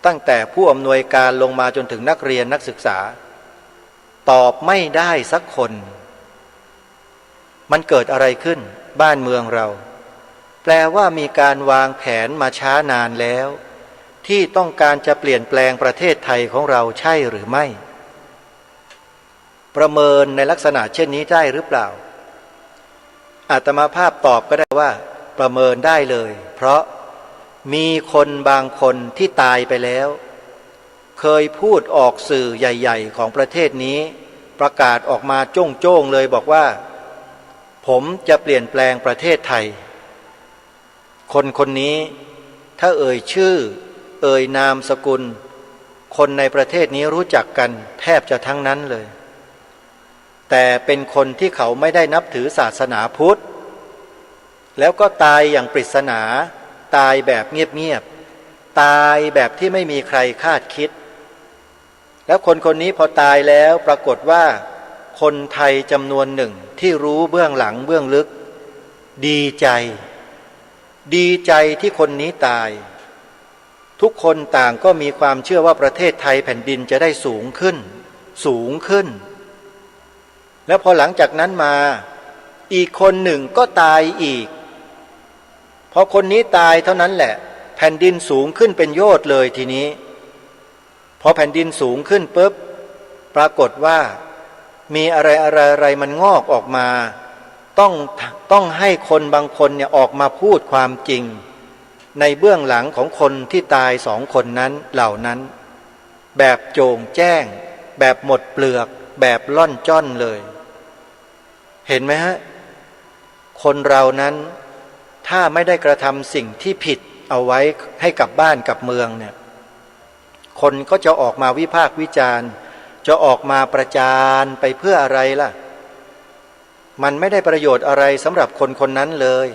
ตั้งแต่ผู้อำนวยการลงมาจนถึงนักเรียนนักศึกษาตอบไม่ได้สักคนมันเกิดอะไรขึ้นบ้านเมืองเราแปลว่ามีการวางแผนมาช้านานแล้วที่ต้องการจะเปลี่ยนแปลงประเทศไทยของเราใช่หรือไม่ประเมินในลักษณะเช่นนี้ได้หรือเปล่า อาตมาภาพตอบก็ได้ว่าประเมินได้เลยเพราะมีคนบางคนที่ตายไปแล้วเคยพูดออกสื่อใหญ่ๆของประเทศนี้ประกาศออกมาโจ้งๆเลยบอกว่าผมจะเปลี่ยนแปลงประเทศไทยคนคนนี้ถ้าเอ่ยชื่อเอ่ยนามสกุลคนในประเทศนี้รู้จักกันแทบจะทั้งนั้นเลยแต่เป็นคนที่เขาไม่ได้นับถือศาสนาพุทธแล้วก็ตายอย่างปริศนาตายแบบเงียบๆตายแบบที่ไม่มีใครคาดคิดแล้วคนคนนี้พอตายแล้วปรากฏว่าคนไทยจำนวนหนึ่งที่รู้เบื้องหลังเบื้องลึกดีใจที่คนนี้ตายทุกคนต่างก็มีความเชื่อว่าประเทศไทยแผ่นดินจะได้สูงขึ้นแล้วพอหลังจากนั้นมาอีกคนหนึ่งก็ตายอีกพอคนนี้ตายเท่านั้นแหละแผ่นดินสูงขึ้นเป็นโยชน์เลยทีนี้พอแผ่นดินสูงขึ้นปุ๊บปรากฏว่ามีอะไรมันงอกออกมาต้องให้คนบางคนเนี่ยออกมาพูดความจริงในเบื้องหลังของคนที่ตายสองคนนั้นเหล่านั้นแบบโจ่งแจ้งแบบหมดเปลือกแบบล่อนจ้อนเลยเห็นไหมฮะคนเรานั้นถ้าไม่ได้กระทำสิ่งที่ผิดเอาไว้ให้กับบ้านกับเมืองเนี่ยคนก็จะออกมาวิพากษ์วิจารณ์จะออกมาประจานไปเพื่ออะไรล่ะมันไม่ได้ประโยชน์อะไรสำหรับคนคนนั้นเลย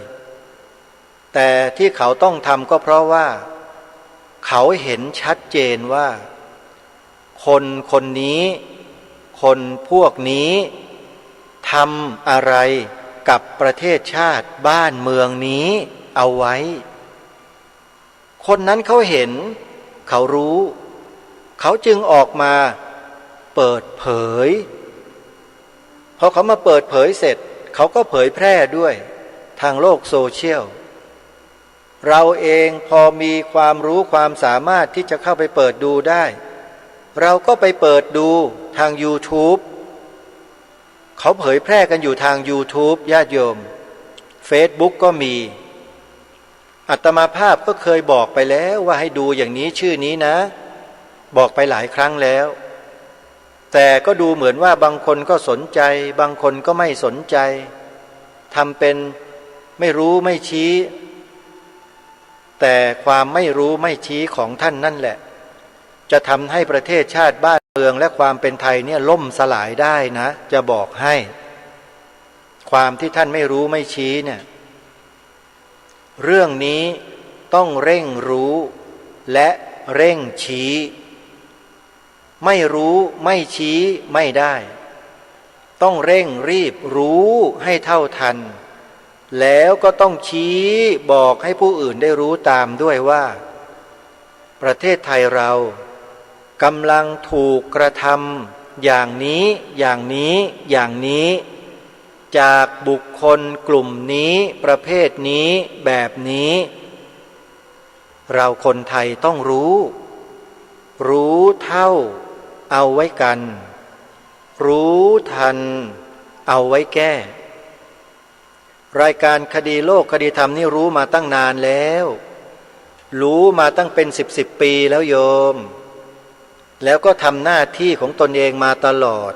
แต่ที่เขาต้องทำก็เพราะว่าเขาเห็นชัดเจนว่าคนคนนี้คนพวกนี้ทำอะไรกับประเทศชาติบ้านเมืองนี้เอาไว้คนนั้นเขาเห็นเขารู้เขาจึงออกมาเปิดเผยพอเขามาเปิดเผยเสร็จเขาก็เผยแพร่ด้วยทางโลกโซเชียลเราเองพอมีความรู้ความสามารถที่จะเข้าไปเปิดดูได้เราก็ไปเปิดดูทาง YouTube เขาเผยแพร่กันอยู่ทาง YouTube ญาติโยม Facebook ก็มีอาตมาภาพก็เคยบอกไปแล้วว่าให้ดูอย่างนี้ชื่อนี้นะบอกไปหลายครั้งแล้วแต่ก็ดูเหมือนว่าบางคนก็สนใจบางคนก็ไม่สนใจทำเป็นไม่รู้ไม่ชี้แต่ความไม่รู้ไม่ชี้ของท่านนั่นแหละจะทำให้ประเทศชาติบ้านเมืองและความเป็นไทยเนี่ยล่มสลายได้นะจะบอกให้ความที่ท่านไม่รู้ไม่ชี้เนี่ยเรื่องนี้ต้องเร่งรู้และเร่งชี้ไม่รู้ไม่ชี้ไม่ได้ต้องเร่งรีบรู้ให้เท่าทันแล้วก็ต้องชี้บอกให้ผู้อื่นได้รู้ตามด้วยว่าประเทศไทยเรากำลังถูกกระทำอย่างนี้จากบุคคลกลุ่มนี้ประเภทนี้แบบนี้เราคนไทยต้องรู้เท่าเอาไว้กันรู้ทันเอาไว้แก้รายการคดีโลกคดีธรรมนี่รู้มาตั้งนานแล้วรู้มาตั้งเป็น10 ปีแล้วโยมแล้วก็ทำหน้าที่ของตนเองมาตลอด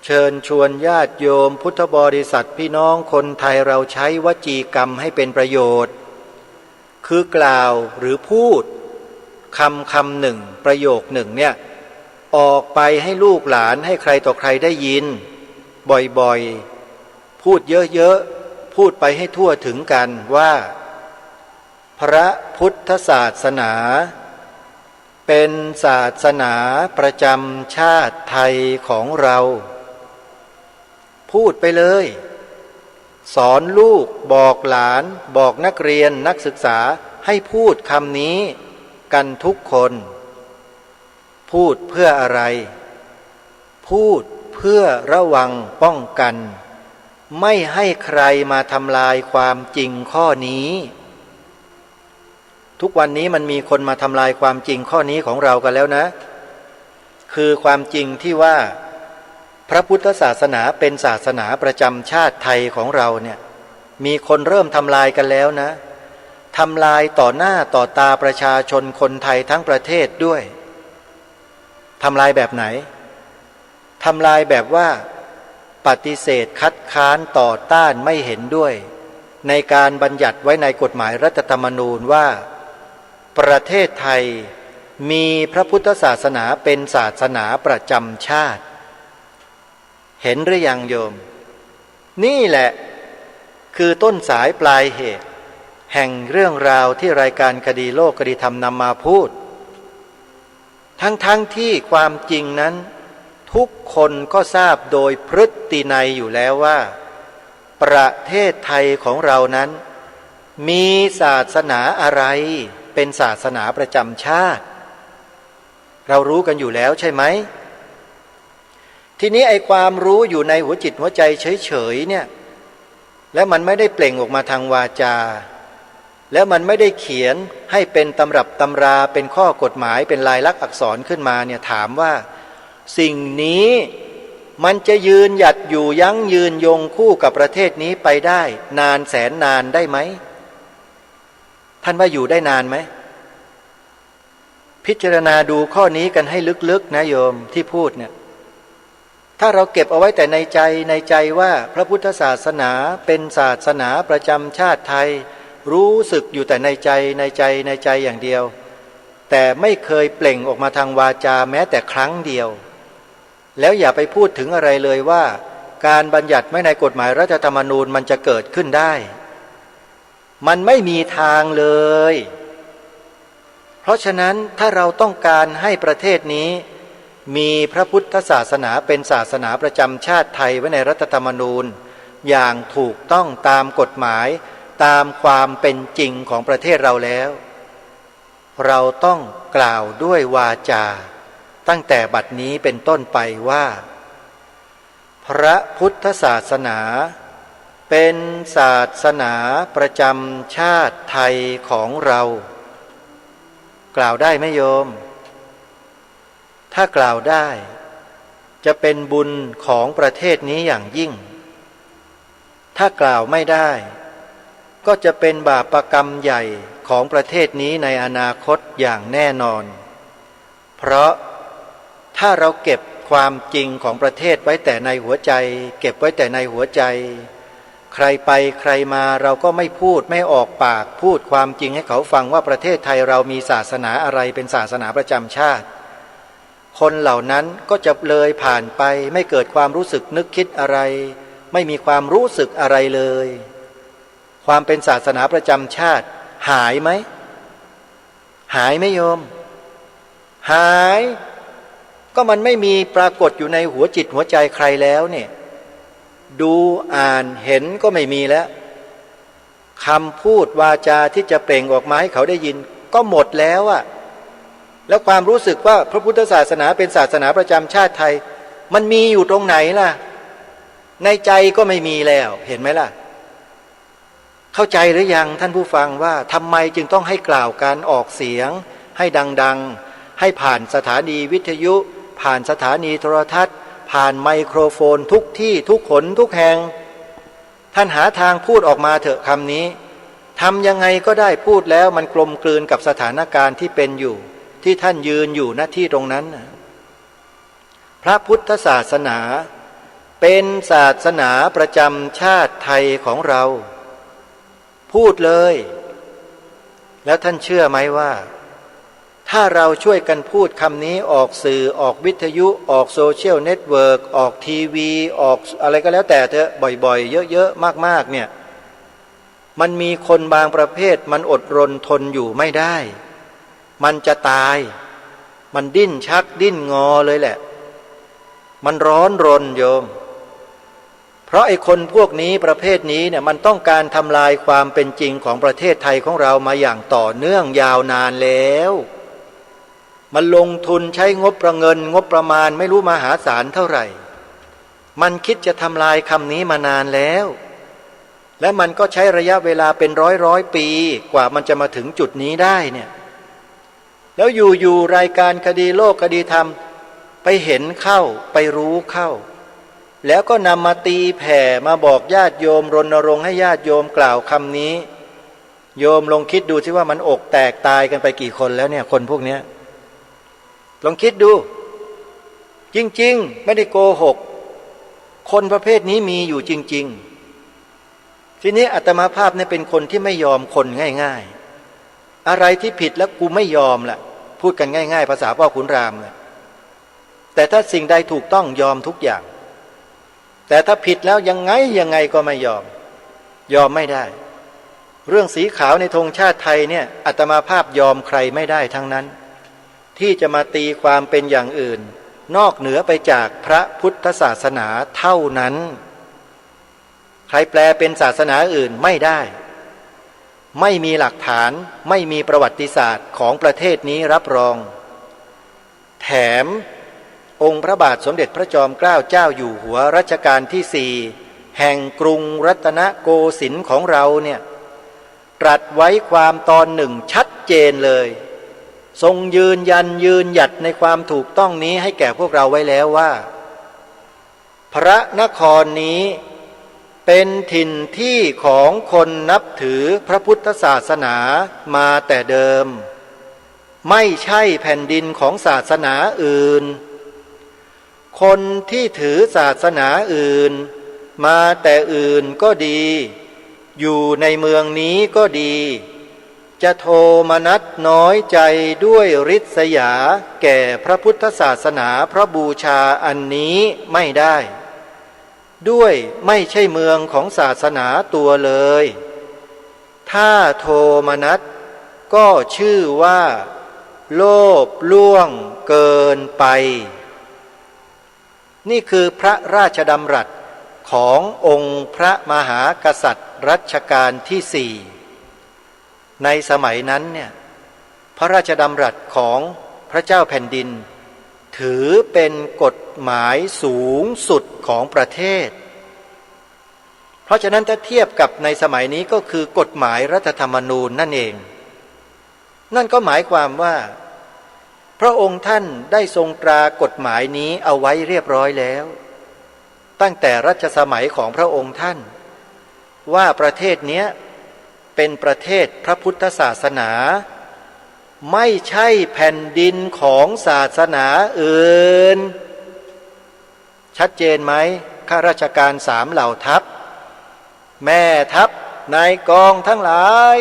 เชิญชวนญาติโยมพุทธบริษัทพี่น้องคนไทยเราใช้วจีกรรมให้เป็นประโยชน์คือกล่าวหรือพูดคำหนึ่งประโยคหนึ่งเนี่ยออกไปให้ลูกหลานให้ใครต่อใครได้ยินบ่อยๆพูดเยอะๆพูดไปให้ทั่วถึงกันว่าพระพุทธศาสนาเป็นศาสนาประจำชาติไทยของเราพูดไปเลยสอนลูกบอกหลานบอกนักเรียนนักศึกษาให้พูดคำนี้กันทุกคนพูดเพื่ออะไรพูดเพื่อระวังป้องกันไม่ให้ใครมาทำลายความจริงข้อนี้ทุกวันนี้มันมีคนมาทำลายความจริงข้อนี้ของเรากันแล้วนะคือความจริงที่ว่า พระพุทธศาสนาเป็นศาสนาประจำชาติไทยของเราเนี่ยมีคนเริ่มทำลายกันแล้วนะทำลายต่อหน้าต่อตาประชาชนคนไทยทั้งประเทศด้วยทำลายแบบไหนทำลายแบบว่าปฏิเสธคัดค้านต่อต้านไม่เห็นด้วยในการบัญญัติไว้ในกฎหมายรัฐธรรมนูญว่าประเทศไทยมีพระพุทธศาสนาเป็นศาสนาประจำชาติเห็นหรือยังโยมนี่แหละคือต้นสายปลายเหตุแห่งเรื่องราวที่รายการคดีโลกคดีธรรมนำมาพูดทั้งที่ความจริงนั้นทุกคนก็ทราบโดยพฤตินัยอยู่แล้วว่าประเทศไทยของเรานั้นมีศาสนาอะไรเป็นศาสนาประจำชาติเรารู้กันอยู่แล้วใช่ไหมทีนี้ไอ้ความรู้อยู่ในหัวจิตหัวใจเฉยๆเนี่ยและมันไม่ได้เปล่งออกมาทางวาจาแล้วมันไม่ได้เขียนให้เป็นตำรับตำราเป็นข้อกฎหมายเป็นลายลักษณ์อักษรขึ้นมาเนี่ยถามว่าสิ่งนี้มันจะยืนหยัดอยู่ยั้งยืนยงคู่กับประเทศนี้ไปได้นานแสนนานได้ไหมท่านว่าอยู่ได้นานไหมพิจารณาดูข้อนี้กันให้ลึกๆนะโยมที่พูดเนี่ยถ้าเราเก็บเอาไว้แต่ในใจว่าพระพุทธศาสนาเป็นศาสนาประจำชาติไทยรู้สึกอยู่แต่ในใจอย่างเดียวแต่ไม่เคยเปล่งออกมาทางวาจาแม้แต่ครั้งเดียวแล้วอย่าไปพูดถึงอะไรเลยว่าการบัญญัติไว้ในกฎหมายรัฐธรรมนูญมันจะเกิดขึ้นได้มันไม่มีทางเลยเพราะฉะนั้นถ้าเราต้องการให้ประเทศนี้มีพระพุทธศาสนาเป็นศาสนาประจำชาติไทยไว้ในรัฐธรรมนูญอย่างถูกต้องตามกฎหมายตามความเป็นจริงของประเทศเราแล้วเราต้องกล่าวด้วยวาจาตั้งแต่บัดนี้เป็นต้นไปว่าพระพุทธศาสนาเป็นศาสนาประจำชาติไทยของเรากล่าวได้ไหมโยมถ้ากล่าวได้จะเป็นบุญของประเทศนี้อย่างยิ่งถ้ากล่าวไม่ได้ก็จะเป็นบาปกรรมใหญ่ของประเทศนี้ในอนาคตอย่างแน่นอนเพราะถ้าเราเก็บความจริงของประเทศไว้แต่ในหัวใจเก็บไว้แต่ในหัวใจใครไปใครมาเราก็ไม่พูดไม่ออกปากพูดความจริงให้เขาฟังว่าประเทศไทยเรามีศาสนาอะไรเป็นศาสนาประจำชาติคนเหล่านั้นก็จะเลยผ่านไปไม่เกิดความรู้สึกนึกคิดอะไรไม่มีความรู้สึกอะไรเลยความเป็นศาสนาประจำชาติหายไหมหายไหมโยมหายก็มันไม่มีปรากฏอยู่ในหัวจิตหัวใจใครแล้วเนี่ยดูอ่านเห็นก็ไม่มีแล้วคำพูดวาจาที่จะเปล่งออกมาให้เขาได้ยินก็หมดแล้วอะแล้วความรู้สึกว่าพระพุทธศาสนาเป็นศาสนาประจำชาติไทยมันมีอยู่ตรงไหนล่ะในใจก็ไม่มีแล้วเห็นไหมล่ะเข้าใจหรือยังท่านผู้ฟังว่าทำไมจึงต้องให้กล่าวการออกเสียงให้ดังๆให้ผ่านสถานีวิทยุผ่านสถานีโทรทัศน์ผ่านไมโครโฟนทุกที่ทุกหนทุกแห่งท่านหาทางพูดออกมาเถอะคำนี้ทำยังไงก็ได้พูดแล้วมันกลมกลืนกับสถานการณ์ที่เป็นอยู่ที่ท่านยืนอยู่ณที่ตรงนั้นพระพุทธศาสนาเป็นศาสนาประจำชาติไทยของเราพูดเลยแล้วท่านเชื่อไหมว่าถ้าเราช่วยกันพูดคำนี้ออกสื่อออกวิทยุออกโซเชียลเน็ตเวิร์กออกทีวีออกอะไรก็แล้วแต่เถอะบ่อยๆเยอะๆมากๆเนี่ยมันมีคนบางประเภทมันอดรนทนอยู่ไม่ได้มันจะตายมันดิ้นชักดิ้นงอเลยแหละมันร้อนรนโยมเพราะไอ้คนพวกนี้ประเภทนี้เนี่ยมันต้องการทำลายความเป็นจริงของประเทศไทยของเรามาอย่างต่อเนื่องยาวนานแล้วมันลงทุนใช้งบประมาณไม่รู้มหาศาลเท่าไหร่มันคิดจะทำลายคำนี้มานานแล้วและมันก็ใช้ระยะเวลาเป็นร้อยปีกว่ามันจะมาถึงจุดนี้ได้เนี่ยแล้วอยู่รายการคดีโลกคดีธรรมไปเห็นเข้าไปรู้เข้า แล้วก็นำมาตีแผ่มาบอกญาติโยมรณรงค์ให้ญาติโยมกล่าวคำนี้โยมลองคิดดูสิว่ามันอกแตกตายกันไปกี่คนแล้วเนี่ยคนพวกนี้ลองคิดดูจริงๆไม่ได้โกหกคนประเภทนี้มีอยู่จริงๆทีนี้อาตมาภาพเนี่ยเป็นคนที่ไม่ยอมคนง่ายๆอะไรที่ผิดแล้วกูไม่ยอมล่ะพูดกันง่ายๆภาษาพ่อขุนรามเลยแต่ถ้าสิ่งใดถูกต้องยอมทุกอย่างแต่ถ้าผิดแล้วยังไงก็ไม่ยอมไม่ได้เรื่องสีขาวในธงชาติไทยเนี่ยอาตมาภาพยอมใครไม่ได้ทั้งนั้นที่จะมาตีความเป็นอย่างอื่นนอกเหนือไปจากพระพุทธศาสนาเท่านั้นใครแปลเป็นศาสนาอื่นไม่ได้ไม่มีหลักฐานไม่มีประวัติศาสตร์ของประเทศนี้รับรองแถมองค์พระบาทสมเด็จพระจอมเกล้าเจ้าอยู่หัวรัชกาลที่4แห่งกรุงรัตนโกสินทร์ของเราเนี่ยตรัสไว้ความตอนหนึ่งชัดเจนเลยทรงยืนหยัดในความถูกต้องนี้ให้แก่พวกเราไว้แล้วว่าพระนครนี้เป็นถิ่นที่ของคนนับถือพระพุทธศาสนามาแต่เดิมไม่ใช่แผ่นดินของศาสนาอื่นคนที่ถือศาสนาอื่นมาแต่อื่นก็ดีอยู่ในเมืองนี้ก็ดีจะโทมนัสน้อยใจด้วยริษยาแก่พระพุทธศาสนาพระบูชาอันนี้ไม่ได้ด้วยไม่ใช่เมืองของศาสนาตัวเลยถ้าโทมนัสก็ชื่อว่าโลภล่วงเกินไปนี่คือพระราชดำรัสขององค์พระมหากษัตริย์รัชกาลที่4ในสมัยนั้นเนี่ยพระราชดำรัสของพระเจ้าแผ่นดินถือเป็นกฎหมายสูงสุดของประเทศเพราะฉะนั้นถ้าเทียบกับในสมัยนี้ก็คือกฎหมายรัฐธรรมนูญนั่นเองนั่นก็หมายความว่าพระองค์ท่านได้ทรงตรากฎหมายนี้เอาไว้เรียบร้อยแล้วตั้งแต่รัชสมัยของพระองค์ท่านว่าประเทศนี้เป็นประเทศพระพุทธศาสนาไม่ใช่แผ่นดินของศาสนาอื่นชัดเจนไหมข้าราชการ3เหล่าทัพแม่ทัพนายกองทั้งหลาย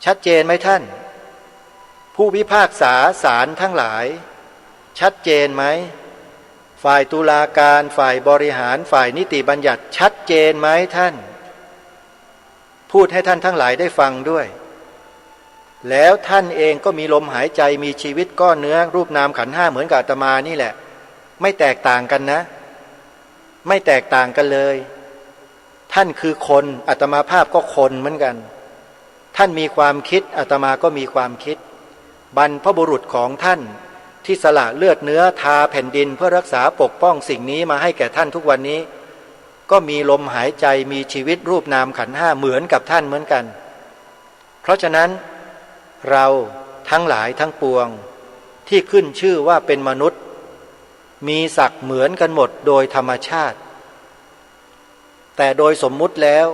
ชัดเจนไหมท่านผู้พิพากษาศาลทั้งหลายชัดเจนไหมฝ่ายตุลาการฝ่ายบริหารฝ่ายนิติบัญญัติชัดเจนไหมท่านพูดให้ท่านทั้งหลายได้ฟังด้วยแล้วท่านเองก็มีลมหายใจมีชีวิตก้อนเนื้อรูปนามขันธ์5เหมือนกับอาตมานี่แหละไม่แตกต่างกันนะไม่แตกต่างกันเลยท่านคือคนอาตมาภาพก็คนเหมือนกันท่านมีความคิดอาตมาก็มีความคิดบรรพบุรุษของท่านที่สละเลือดเนื้อทาแผ่นดินเพื่อรักษาปกป้องสิ่งนี้มาให้แก่ท่านทุกวันนี้ก็มีลมหายใจมีชีวิตรูปนามขันธ์5เหมือนกับท่านเหมือนกันเพราะฉะนั้นเราทั้งหลายทั้งปวงที่ขึ้นชื่อว่าเป็นมนุษย์มีศักดิ์เหมือนกันหมดโดยธรรมชาติแต่โดยสมมุติแล้ว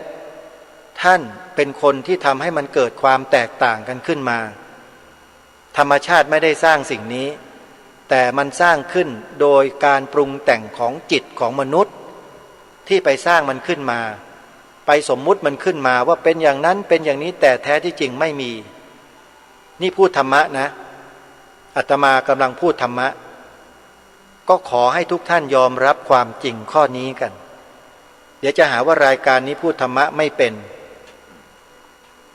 ท่านเป็นคนที่ทำให้มันเกิดความแตกต่างกันขึ้นมาธรรมชาติไม่ได้สร้างสิ่งนี้แต่มันสร้างขึ้นโดยการปรุงแต่งของจิตของมนุษย์ที่ไปสร้างมันขึ้นมาไปสมมุติมันขึ้นมาว่าเป็นอย่างนั้นเป็นอย่างนี้แต่แท้ที่จริงไม่มีนี่พูดธรรมะนะอาตมากำลังพูดธรรมะก็ขอให้ทุกท่านยอมรับความจริงข้อนี้กันเดี๋ยวจะหาว่ารายการนี้พูดธรรมะไม่เป็น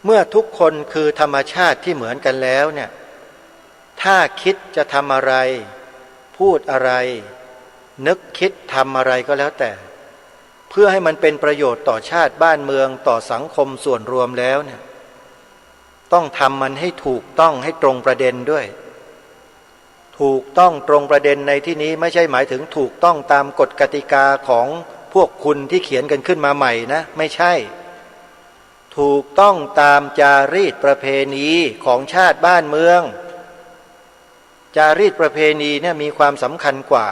เมื่อทุกคนคือธรรมชาติที่เหมือนกันแล้วเนี่ยถ้าคิดจะทำอะไรพูดอะไรนึกคิดทำอะไรก็แล้วแต่เพื่อให้มันเป็นประโยชน์ต่อชาติบ้านเมืองต่อสังคมส่วนรวมแล้วเนี่ยต้องทำมันให้ถูกต้องให้ตรงประเด็นด้วยถูกต้องตรงประเด็นในที่นี้ไม่ใช่หมายถึงถูกต้องตามกฎกติกาของพวกคุณที่เขียนกันขึ้นมาใหม่นะไม่ใช่ถูกต้องตามจารีตประเพณีของชาติบ้านเมืองจารีตประเพณีเนี่ยมีความสำคัญกว่า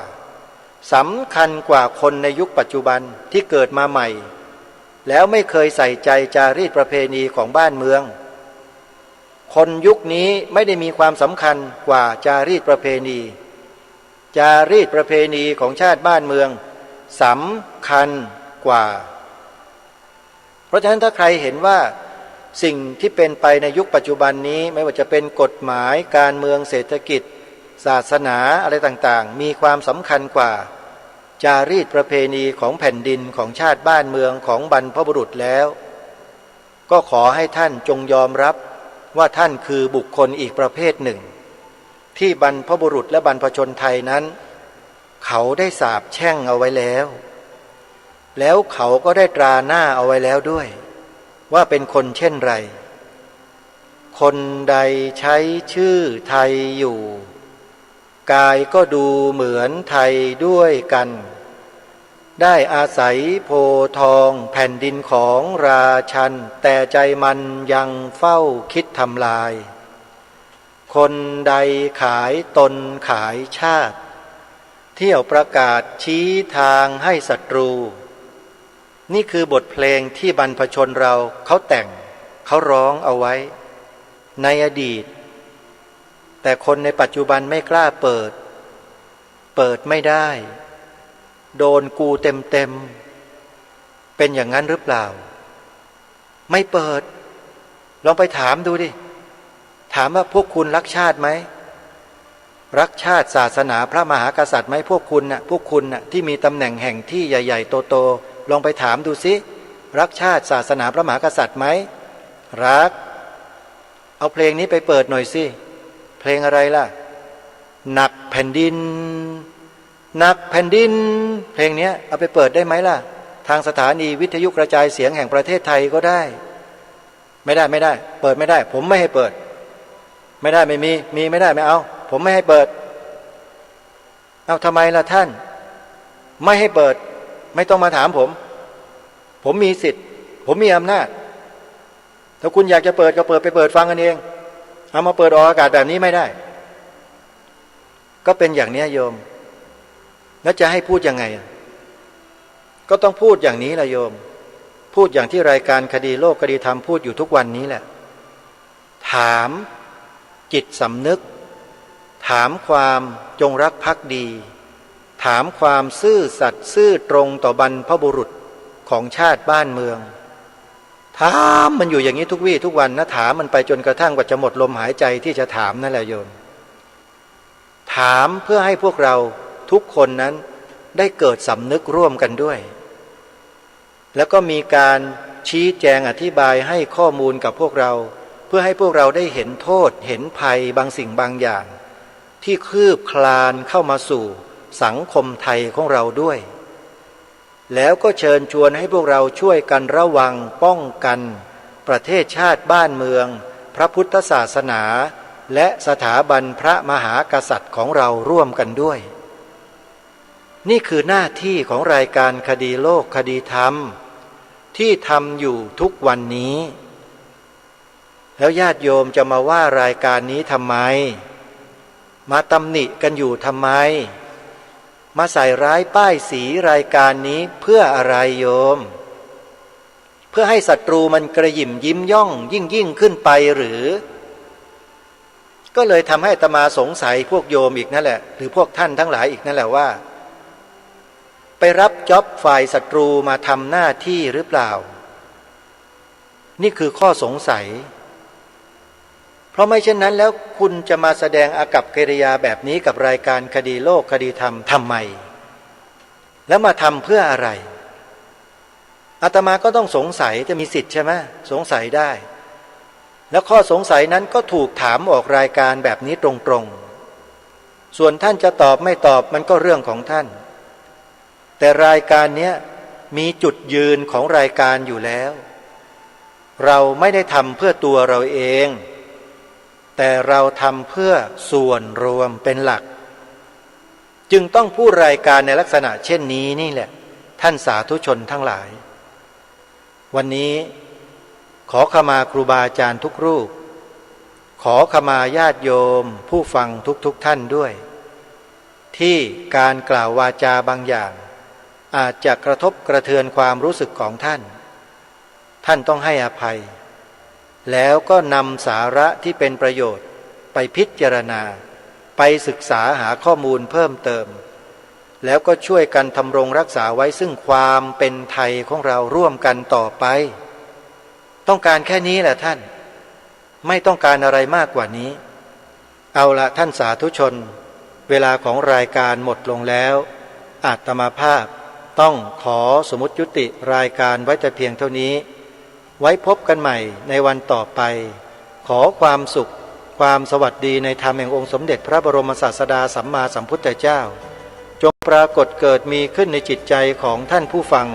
สำคัญกว่าคนในยุคปัจจุบันที่เกิดมาใหม่แล้วไม่เคยใส่ใจจารีตประเพณีของบ้านเมืองคนยุคนี้ไม่ได้มีความสำคัญกว่าจารีตประเพณีจารีตประเพณีของชาติบ้านเมืองสำคัญกว่าเพราะฉะนั้นถ้าใครเห็นว่าสิ่งที่เป็นไปในยุคปัจจุบันนี้ไม่ว่าจะเป็นกฎหมายการเมืองเศรษฐกิจศาสนาอะไรต่างๆมีความสำคัญกว่าจารีตประเพณีของแผ่นดินของชาติบ้านเมืองของบรรพบุรุษแล้วก็ขอให้ท่านจงยอมรับว่าท่านคือบุคคลอีกประเภทหนึ่งที่บรรพบุรุษและบรรพชนไทยนั้นเขาได้สาปแช่งเอาไว้แล้วเขาก็ได้ตราหน้าเอาไว้แล้วด้วยว่าเป็นคนเช่นไรคนใดใช้ชื่อไทยอยู่กายก็ดูเหมือนไทยด้วยกันได้อาศัยโพทองแผ่นดินของราชันแต่ใจมันยังเฝ้าคิดทำลายคนใดขายตนขายชาติเที่ยวประกาศชี้ทางให้ศัตรูนี่คือบทเพลงที่บรรพชนเราเขาแต่งเขาร้องเอาไว้ในอดีตแต่คนในปัจจุบันไม่กล้าเปิดไม่ได้โดนกูเต็มเป็นอย่างนั้นหรือเปล่าไม่เปิดลองไปถามดูดิถามว่าพวกคุณรักชาติไหมรักชาติศาสนาพระมหากษัตริย์ไหมพวกคุณน่ะที่มีตำแหน่งแห่งที่ใหญ่ๆโตๆลองไปถามดูสิรักชาติศาสนาพระมหากษัตริย์ไหมรักเอาเพลงนี้ไปเปิดหน่อยสิเพลงอะไรล่ะหนักแผ่นดินหนักแผ่นดินเพลงนี้เอาไปเปิดได้ไหมล่ะทางสถานีวิทยุกระจายเสียงแห่งประเทศไทยก็ได้ไม่ได้เปิดไม่ได้ผมไม่ให้เปิดไม่ได้ไม่มีไม่ได้ไม่เอาผมไม่ให้เปิดเอาทำไมล่ะท่านไม่ให้เปิดไม่ต้องมาถามผมมีสิทธิ์ผมมีอำนาจถ้าคุณอยากจะเปิดก็เปิดไปเปิดฟังกันเองเอามาเปิดออกอากาศแบบนี้ไม่ได้ก็เป็นอย่างนี้โยมแล้วจะให้พูดยังไงก็ต้องพูดอย่างนี้แหละโยมพูดอย่างที่รายการคดีโลกคดีธรรมพูดอยู่ทุกวันนี้แหละถามจิตสำนึกถามความจงรักภักดีถามความซื่อสัตย์ซื่อตรงต่อบรรพบุรุษของชาติบ้านเมืองถามมันอยู่อย่างนี้ทุกวี่ทุกวันนะถามมันไปจนกระทั่งกว่าจะหมดลมหายใจที่จะถามนั่นแหละโยมถามเพื่อให้พวกเราทุกคนนั้นได้เกิดสำนึกร่วมกันด้วยแล้วก็มีการชี้แจงอธิบายให้ข้อมูลกับพวกเราเพื่อให้พวกเราได้เห็นโทษเห็นภัยบางสิ่งบางอย่างที่คืบคลานเข้ามาสู่สังคมไทยของเราด้วยแล้วก็เชิญชวนให้พวกเราช่วยกันระวังป้องกันประเทศชาติบ้านเมืองพระพุทธศาสนาและสถาบันพระมหากษัตริย์ของเราร่วมกันด้วยนี่คือหน้าที่ของรายการคดีโลกคดีธรรมที่ทำอยู่ทุกวันนี้แล้วญาติโยมจะมาว่ารายการนี้ทำไมมาตำหนิกันอยู่ทำไมมาใส่ร้ายป้ายสีรายการนี้เพื่ออะไรโยมเพื่อให้ศัตรูมันกระหยิ่มยิ้มย่องยิ่งขึ้นไปหรือก็เลยทำให้อาตมาสงสัยพวกโยมอีกนั่นแหละหรือพวกท่านทั้งหลายอีกนั่นแหละว่าไปรับจ็อบฝ่ายศัตรูมาทำหน้าที่หรือเปล่านี่คือข้อสงสัยเพราะไม่เช่นนั้นแล้วคุณจะมาแสดงอากัปกิริยาแบบนี้กับรายการคดีโลกคดีธรรมทำไมแล้วมาทำเพื่ออะไรอาตมาก็ต้องสงสัยจะมีสิทธิ์ใช่ไหมสงสัยได้แล้วข้อสงสัยนั้นก็ถูกถามออกรายการแบบนี้ตรงๆส่วนท่านจะตอบไม่ตอบมันก็เรื่องของท่านแต่รายการนี้มีจุดยืนของรายการอยู่แล้วเราไม่ได้ทำเพื่อตัวเราเองแต่เราทำเพื่อส่วนรวมเป็นหลักจึงต้องพูดรายการในลักษณะเช่นนี้นี่แหละท่านสาธุชนทั้งหลายวันนี้ขอขมาครูบาอาจารย์ทุกรูปขอขมาญาติโยมผู้ฟังทุกท่านด้วย ที่การกล่าววาจาบางอย่างอาจจะกระทบกระเทือนความรู้สึกของท่าน ท่านต้องให้อภัย แล้วก็นำสาระที่เป็นประโยชน์ไปพิจารณาไปศึกษาหาข้อมูลเพิ่มเติมแล้วก็ช่วยกันทำรงรักษาไว้ซึ่งความเป็นไทยของเราร่วมกันต่อไปต้องการแค่นี้แหละท่านไม่ต้องการอะไรมากกว่านี้เอาละท่านสาธุชนเวลาของรายการหมดลงแล้วอาตมาภาพต้องขอสมมุติยุติรายการไว้แต่เพียงเท่านี้ไว้พบกันใหม่ในวันต่อไปขอความสุขความสวัสดีในธรรมแห่งองค์สมเด็จพระบรมศาสดาสัมมาสัมพุทธเจ้าจงปรากฏเกิดมีขึ้นในจิตใจของท่านผู้ฟัง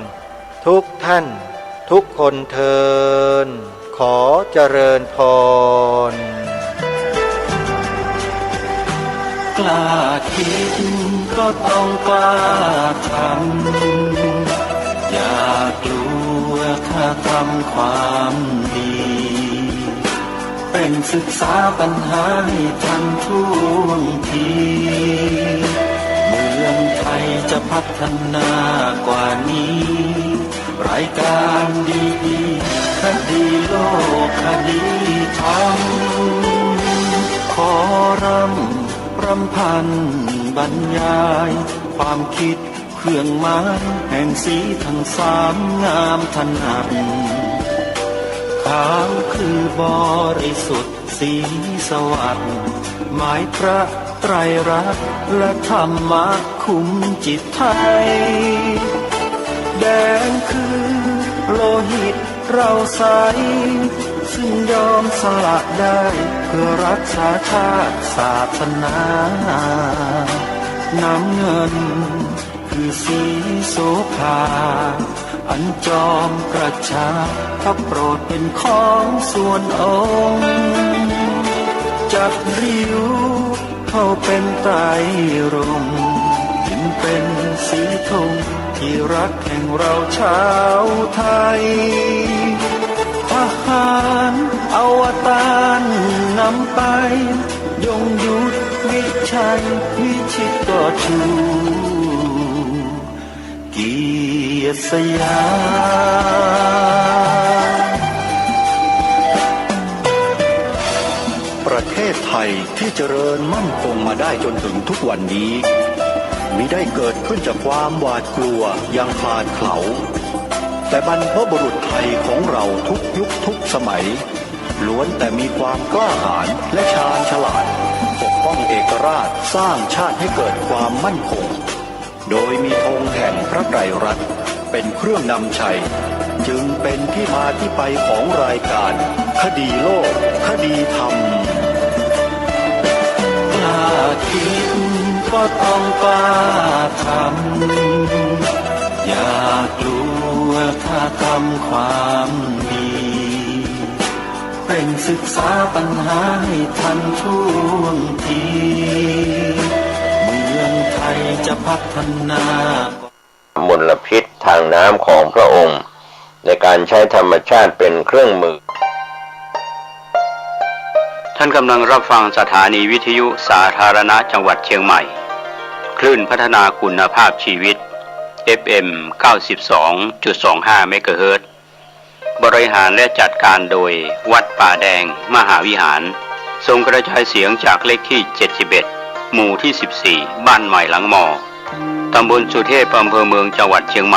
ทุกท่านทุกคนเทินขอเจริญพรกล้าคิดก็ต้องกล้าทำอย่ากลัวถ้าทำความดีเป็นศึกษาปัญหาให้ทันท่วงทีเมืองไทยจะพัฒนากว่านี้รายการดีๆคดีโลกคดีธรรมขอรำพันบรรยายความคิดเครื่องหมายแห่งสีทั้งสามงามถนัดขาวคือบริสุทธิ์สีสวัสดิ์หมายพระไตรรัตน์และธรรมะคุ้มจิตไทยแดงคือโลหิตเราใสซึ่งยอมสละได้เพื่อรักษาชาติศาสนาน้ำเงินคือสีโสภาอันจอมประชาพระโปรดเป็นของส่วนองค์จับริ้วเข้าเป็นไตรรงค์จึงเป็นสีธงที่รักแห่งเราชาวไทยทหารอวตารนำไปยงยุทธวิชัยวิชิตก็ชูเกียรติสยามประเทศไทยที่เจริญมั่นคงมาได้จนถึงทุกวันนี้มิได้เกิดขึ้นจากความหวาดกลัวอย่างคลาดเขลาแต่บรรพบุรุษไทยของเราทุกยุคทุกสมัยล้วนแต่มีความกล้าหาญและชาญฉลาดปกป้องเอกราชสร้างชาติให้เกิดความมั่นคงโดยมีธงแห่งพระไตรรัตน์เป็นเครื่องนำชัยจึงเป็นที่มาที่ไปของรายการคดีโลกคดีธรรมกล้าคิดก็ต้องกล้าทำอย่ากลัวถ้าทำความดีเป็นศึกษาปัญหาให้ทันท่วงทีเมืองไทยจะพัฒนามลพิษทางน้ำของพระองค์ในการใช้ธรรมชาติเป็นเครื่องมือท่านกำลังรับฟังสถานีวิทยุสาธารณะจังหวัดเชียงใหม่คลื่นพัฒนาคุณภาพชีวิต FM 92.25 เมกะเฮิรตซ์บริหารและจัดการโดยวัดป่าแดงมหาวิหารส่งกระจายเสียงจากเลขที่71หมู่ที่14บ้านใหม่หลังมอตำบลสุเทพอำเภอเมืองจังหวัดเชียงใหม่